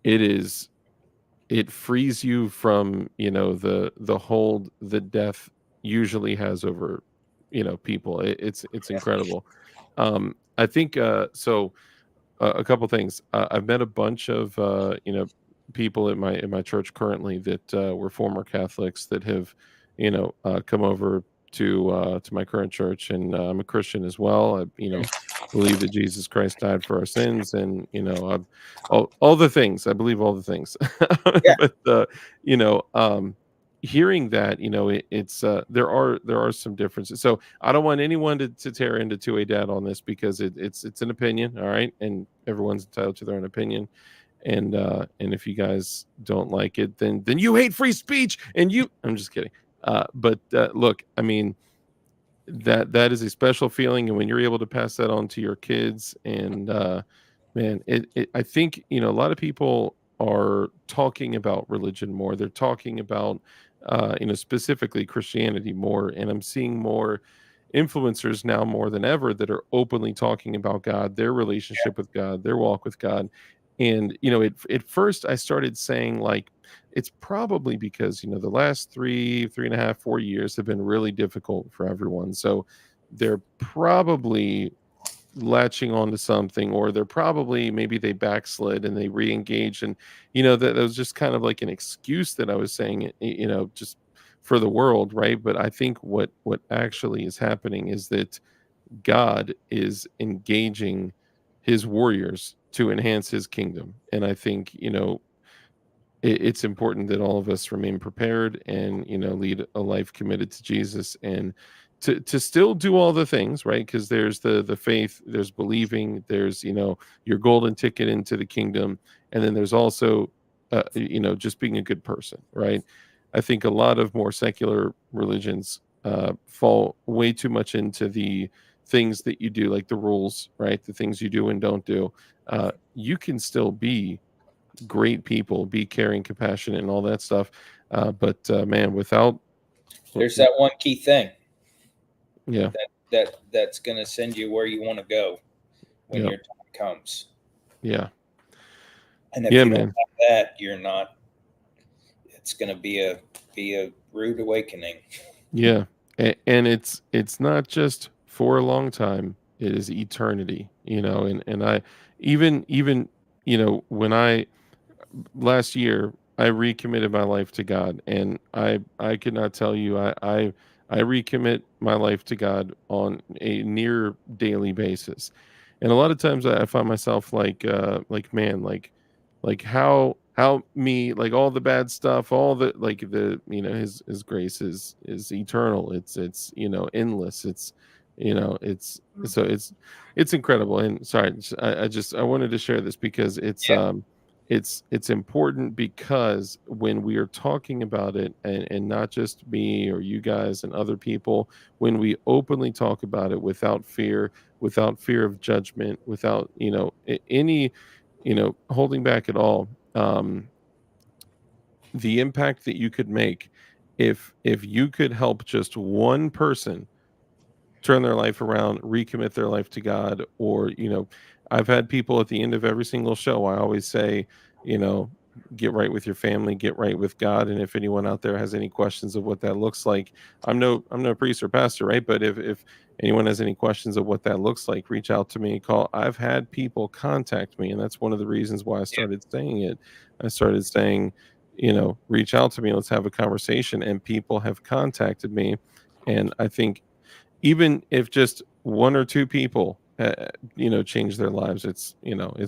it is, it frees you from, the hold the death usually has over, people. It's Yeah. incredible. I think so a couple things. I've met a bunch of people in my church currently that were former Catholics that have come over to my current church, and I'm a Christian as well. I believe that Jesus Christ died for our sins, and all the things. I believe all the things. Yeah. But hearing that, it's there are some differences. So I don't want anyone to tear into 2A dad on this, because it's an opinion, all right, and everyone's entitled to their own opinion. And if you guys don't like it, then you hate free speech, and I'm just kidding. But look, I mean, that is a special feeling, and when you're able to pass that on to your kids, and man, I think a lot of people are talking about religion more. They're talking about specifically Christianity more, and I'm seeing more influencers now more than ever that are openly talking about God, their relationship with God, their walk with God. And at first I started saying, like, it's probably because the last 3.5, 4 years have been really difficult for everyone, so they're probably latching onto something, or they're probably, maybe they backslid and they re-engaged. And that was just kind of like an excuse that I was saying, just for the world, right? But I think what actually is happening is that God is engaging his warriors to enhance his kingdom. And I think, it's important that all of us remain prepared and, lead a life committed to Jesus, and to still do all the things, right? Because there's the faith, there's believing, there's, your golden ticket into the kingdom, and then there's also just being a good person, right? I think a lot of more secular religions fall way too much into the things that you do, like the rules, right? The things you do and don't do. You can still be great people, be caring, compassionate, and all that stuff. But man, without, There's that one key thing yeah, that's going to send you where you want to go when yeah, your time comes. yeah, And if yeah, you don't man, have that, you're not. It's going to be a rude awakening. yeah, and it's not just for a long time; it is eternity, And I even when I last year I recommitted my life to God, and I could not tell you I recommit my life to God on a near daily basis. And a lot of times I find myself like man, like how me, like all the bad stuff, all the, like the, his grace is eternal, it's endless, it's so it's incredible. And sorry, I wanted to share this because Yeah. it's important, because when we are talking about it, and not just me or you guys and other people, when we openly talk about it without fear of judgment, without any holding back at all, the impact that you could make, if you could help just one person turn their life around, recommit their life to God. Or, I've had people at the end of every single show, I always say, you know, get right with your family, get right with God. And if anyone out there has any questions of what that looks like, I'm no priest or pastor, right? But if anyone has any questions of what that looks like, reach out to me, call. I've had people contact me, and that's one of the reasons why I started saying it. I started saying, reach out to me, let's have a conversation. And people have contacted me. And I think even if just one or two people change their lives, it's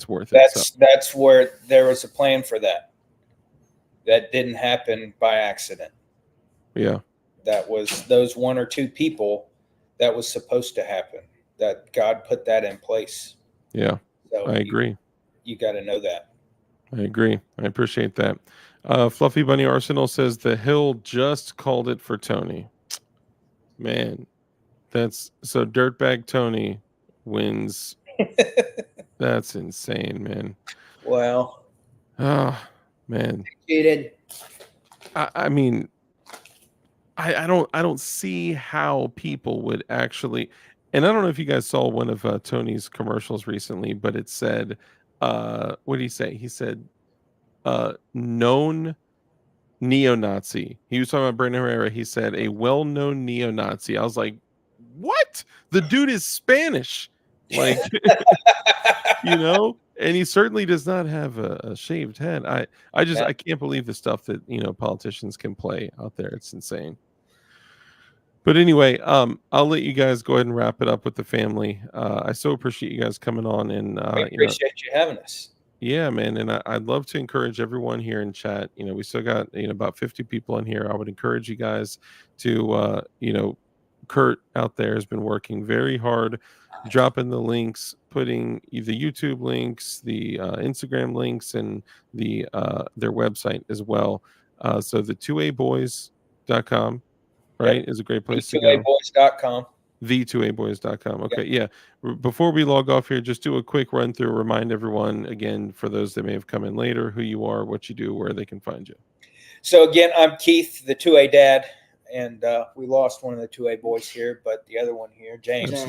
worth it. So That's where there was a plan for that. That didn't happen by accident. yeah, That was those one or two people that was supposed to happen. That God put that in place. yeah, So I agree. you got to know that. I agree. I appreciate that. Fluffy Bunny Arsenal says the Hill just called it for Tony. Man, that's so dirtbag Tony wins. That's insane, man. Well, Oh man. Cheated. I mean, I don't see how people would actually. And I don't know if you guys saw one of Tony's commercials recently, but it said, what did he say? He said, known neo-Nazi. He was talking about Brandon Herrera. He said a well-known neo-Nazi. I was like, what? The dude is Spanish, like, and he certainly does not have a shaved head. I can't believe the stuff that politicians can play out there. It's insane. But anyway, I'll let you guys go ahead and wrap it up with the family. I so appreciate you guys coming on, and we appreciate you having us. yeah, man, and I'd love to encourage everyone here in chat. We still got about 50 people in here. I would encourage you guys to Kurt out there has been working very hard, dropping the links, putting the YouTube links, the Instagram links, and their website as well. So the 2aboys.com, right, is a great place to go. The2aboys.com. The2aboys.com. Okay, yeah. Before we log off here, just do a quick run through. Remind everyone again, for those that may have come in later, who you are, what you do, where they can find you. So again, I'm Keith, the 2A dad, and we lost one of the 2A boys here, but the other one here, James.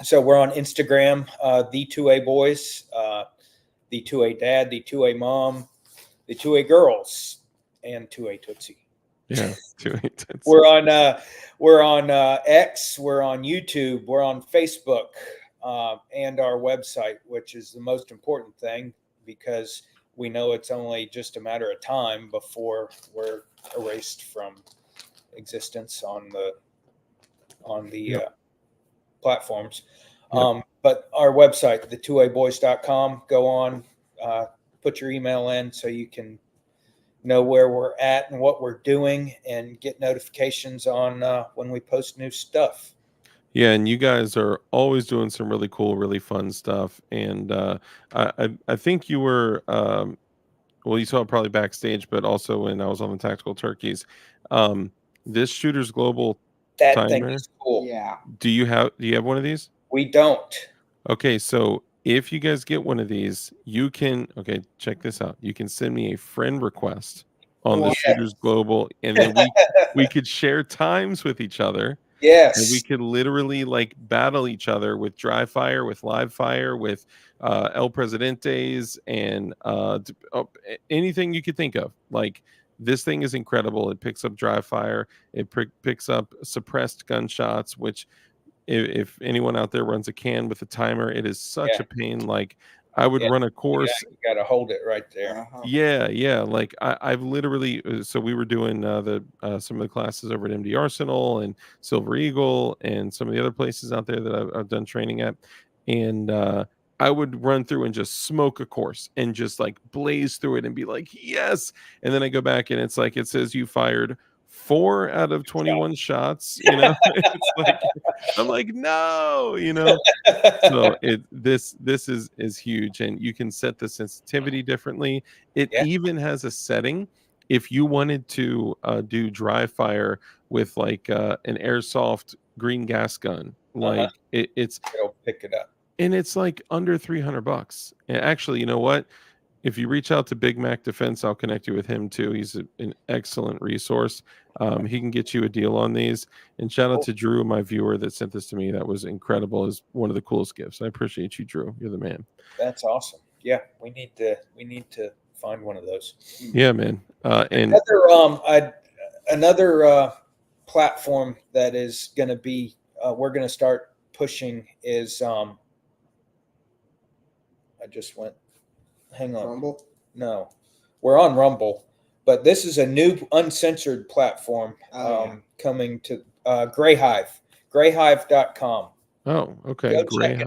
So we're on Instagram, the 2A boys, the 2A dad, the 2A mom, the 2A girls, and 2A Tootsie. Yeah, we're on X, we're on YouTube, we're on Facebook, and our website, which is the most important thing, because we know it's only just a matter of time before we're erased from existence on the platforms. Yep. But our website, the2aboys.com, go on, put your email in so you can know where we're at and what we're doing and get notifications on when we post new stuff. Yeah, and you guys are always doing some really cool, really fun stuff. And I think you were well, you saw it probably backstage, but also when I was on the Tactical Turkeys. This Shooters Global That thing timer. is cool. Yeah. Do you have one of these? We don't. Okay, so if you guys get one of these, you can check this out. You can send me a friend request on the Well, Shooters Global, and then we could share times with each other. And we Yes. could literally like battle each other with dry fire, with live fire, with El Presidentes, and anything you could think of. Like this thing is incredible. It picks up dry fire. It picks up suppressed gunshots, which if anyone out there runs a can with a timer, it is such Yeah. a pain. Like I would Yeah. run a course. You got to hold it right there. uh-huh. Yeah. Like I've literally, so we were doing some of the classes over at MD Arsenal and Silver Eagle and some of the other places out there that I've done training at, and I would run through and just smoke a course and just like blaze through it and be like, yes. And then I go back and it's like it says you fired 4 out of 21 shots. It's like I'm like no. So this is huge, and you can set the sensitivity differently. It Yeah. even has a setting if you wanted to do dry fire with like an airsoft green gas gun. Like it's It'll pick it up. and it's like under $300. And actually, you know what? If you reach out to Big Mac Defense, I'll connect you with him too. He's an excellent resource. He can get you a deal on these. And shout out to Drew, my viewer, that sent this to me. That was incredible. Is one of the coolest gifts. I appreciate you, Drew. You're the man. That's awesome. Yeah, we need to find one of those. Yeah, man. And another platform that is going to be we're going to start pushing is I just went. Hang on. Rumble? No, we're on Rumble, but this is a new uncensored platform coming to grayhive.com. oh, okay. Go Great. check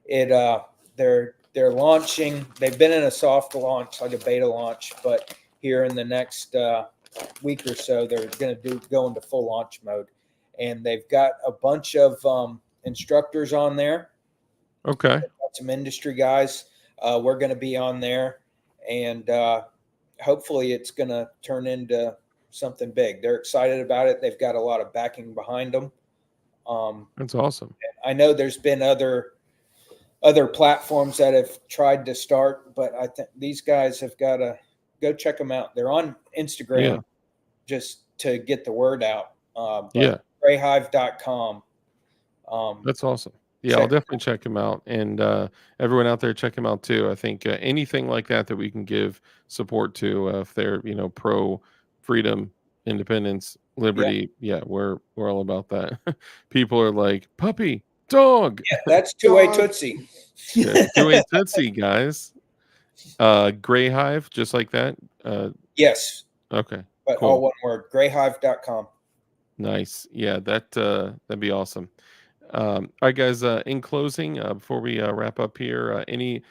it out. They're launching. They've been in a soft launch, like a beta launch, but here in the next week or so, they're going to go into full launch mode, and they've got a bunch of instructors on there. Okay. Some industry guys. We're going to be on there, and hopefully it's going to turn into something big. They're excited about it. They've got a lot of backing behind them. That's awesome. I know there's been other platforms that have tried to start, but I think these guys have got to go check them out. They're on Instagram just to get the word out. Grayhive.com. That's awesome. Yeah, I'll definitely check him out, and everyone out there, check him out too. I think anything like that we can give support to, if they're pro freedom, independence, liberty, we're all about that. People are like puppy, dog. Yeah, that's two-way Tootsie. Yeah, two-way Tootsie, guys. Gray Hive, just like that. Yes. Okay. But cool. all one word. Grayhive.com. Nice. Yeah, that'd be awesome. All right, guys. In closing, before we wrap up here, any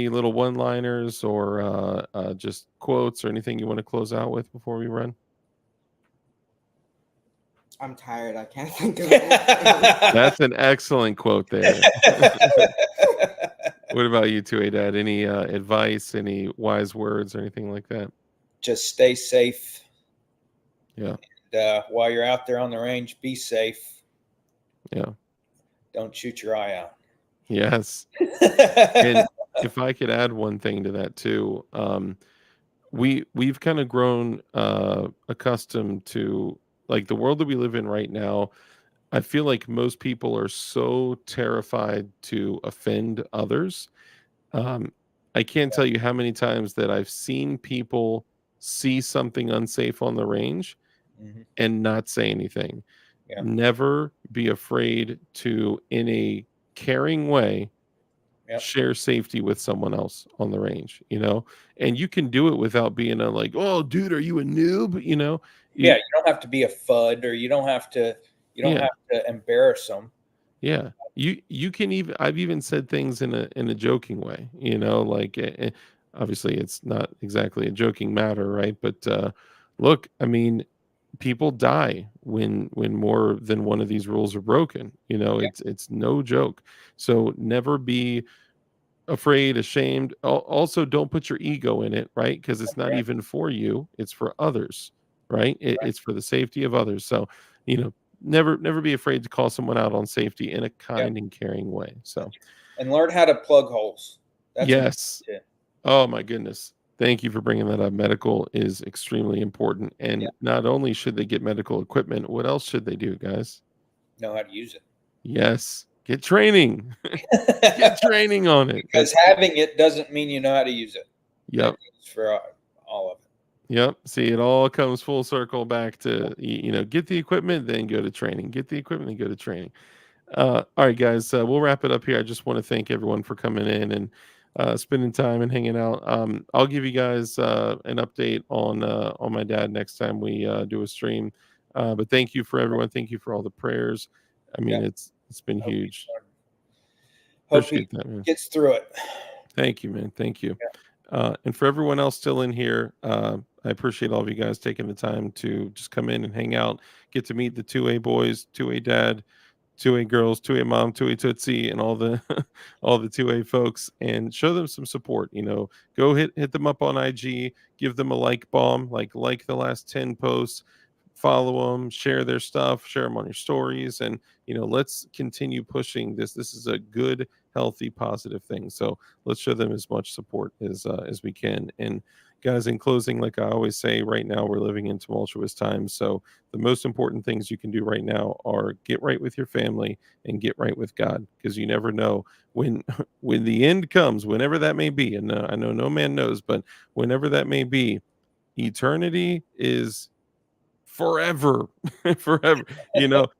little one-liners or just quotes or anything you want to close out with before we run? I'm tired. I can't think of it. That's an excellent quote there. What about you, 2A Dad? Any advice, any wise words or anything like that? Just stay safe. Yeah. And, while you're out there on the range, be safe. Yeah. Don't shoot your eye out. Yes. And if I could add one thing to that too, we've kind of grown accustomed to like the world that we live in right now. I feel like most people are so terrified to offend others. I can't tell you how many times that I've seen people see something unsafe on the range and not say anything. Yeah. Never be afraid to, in a caring way, share safety with someone else on the range, and you can do it without being like, oh, dude, are you a noob? You don't have to be a FUD, or you don't have to embarrass them. Yeah. You can even I've even said things in a joking way, like obviously it's not exactly a joking matter, right? But look, I mean, people die when more than one of these rules are broken. Yeah. It's no joke. So never be afraid, ashamed. Also, don't put your ego in it, right? Because it's not Right. even for you; it's for others, right? It's for the safety of others. So, you know, never be afraid to call someone out on safety in a Yeah. kind and caring way. So, And learn how to plug holes. That's important yes. too. Oh my goodness. Thank you for bringing that up. Medical is extremely important, Yeah. and not only should they get medical equipment, what else should they do, guys? Know how to use Yes, get training. Get it. training on it. Because having it doesn't mean you know how to use it. Yep. That goes for all of it. Yep. See, it all comes full circle back to get the equipment, then go to training. Get the equipment, then go to training. All right, guys, we'll wrap it up here. I just want to thank everyone for coming in and spending time and hanging out. I'll give you guys an update on my dad next time we do a stream. But thank you for everyone. Thank you for all the prayers. I mean, Yeah. it's been huge. Hope he Appreciate that, man. gets through it. Thank you, man. Thank you. Yeah. And for everyone else still in here, I appreciate all of you guys taking the time to just come in and hang out, get to meet the 2A boys, 2A dad, 2A girls, 2A mom, 2A Tootsie, and all the all the 2A folks, and show them some support. Go hit them up on IG, give them a like bomb, like the last 10 posts, follow them, share their stuff, share them on your stories, and let's continue pushing this. This is a good, healthy, positive thing. So let's show them as much support as we can. And guys, in closing, like I always say, right now we're living in tumultuous times. So the most important things you can do right now are get right with your family and get right with God, because you never know when when the end comes, whenever that may be. And I know no man knows, but whenever that may be, eternity is forever. Forever.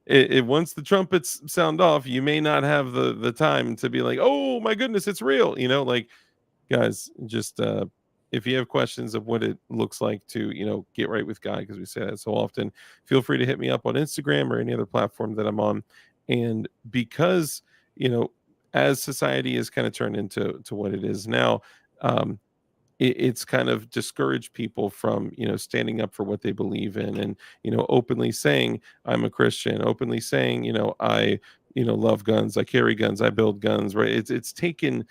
Once the trumpets sound off, you may not have the time to be like, oh my goodness, it's real. Like, guys, just if you have questions of what it looks like to get right with God, because we say that so often, feel free to hit me up on Instagram or any other platform that I'm on. And because as society has kind of turned into what it is now, um it's kind of discouraged people from standing up for what they believe in, and openly saying I'm a Christian, openly saying I love guns, I carry guns, I build guns, right? It's taken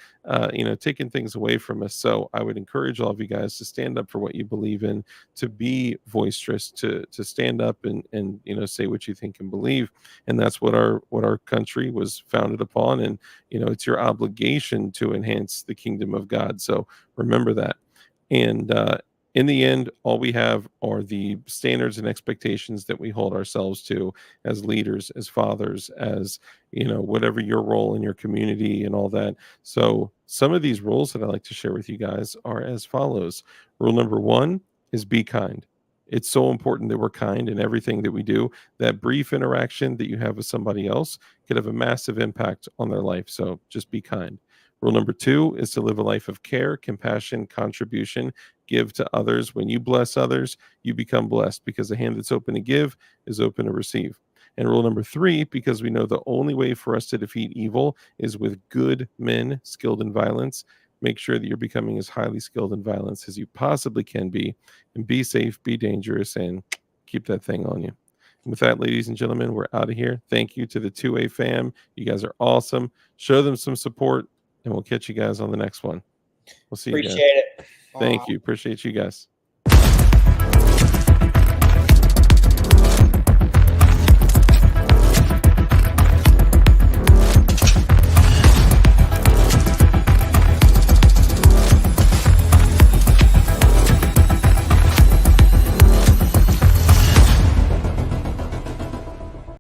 taken things away from us. So I would encourage all of you guys to stand up for what you believe in, to be boisterous, to stand up and say what you think and believe. And that's what our country was founded upon. And it's your obligation to enhance the kingdom of God. So remember that. And in the end, all we have are the standards and expectations that we hold ourselves to as leaders, as fathers, as whatever your role in your community and all that. So some of these rules that I like to share with you guys are as follows. Rule number 1 is be kind. It's so important that we're kind in everything that we do. That brief interaction that you have with somebody else could have a massive impact on their life. So just be kind. Rule number 2 is to live a life of care, compassion, contribution. Give to others. When you bless others, you become blessed, because the hand that's open to give is open to receive. And rule number 3, because we know the only way for us to defeat evil is with good men skilled in violence. Make sure that you're becoming as highly skilled in violence as you possibly can be, and be safe, be dangerous, and keep that thing on you. And with that, ladies and gentlemen, we're out of here. Thank you to the 2A fam. You guys are awesome. Show them some support, and we'll catch you guys on the next one. We'll see you guys. Appreciate it. Thank you. Appreciate you guys.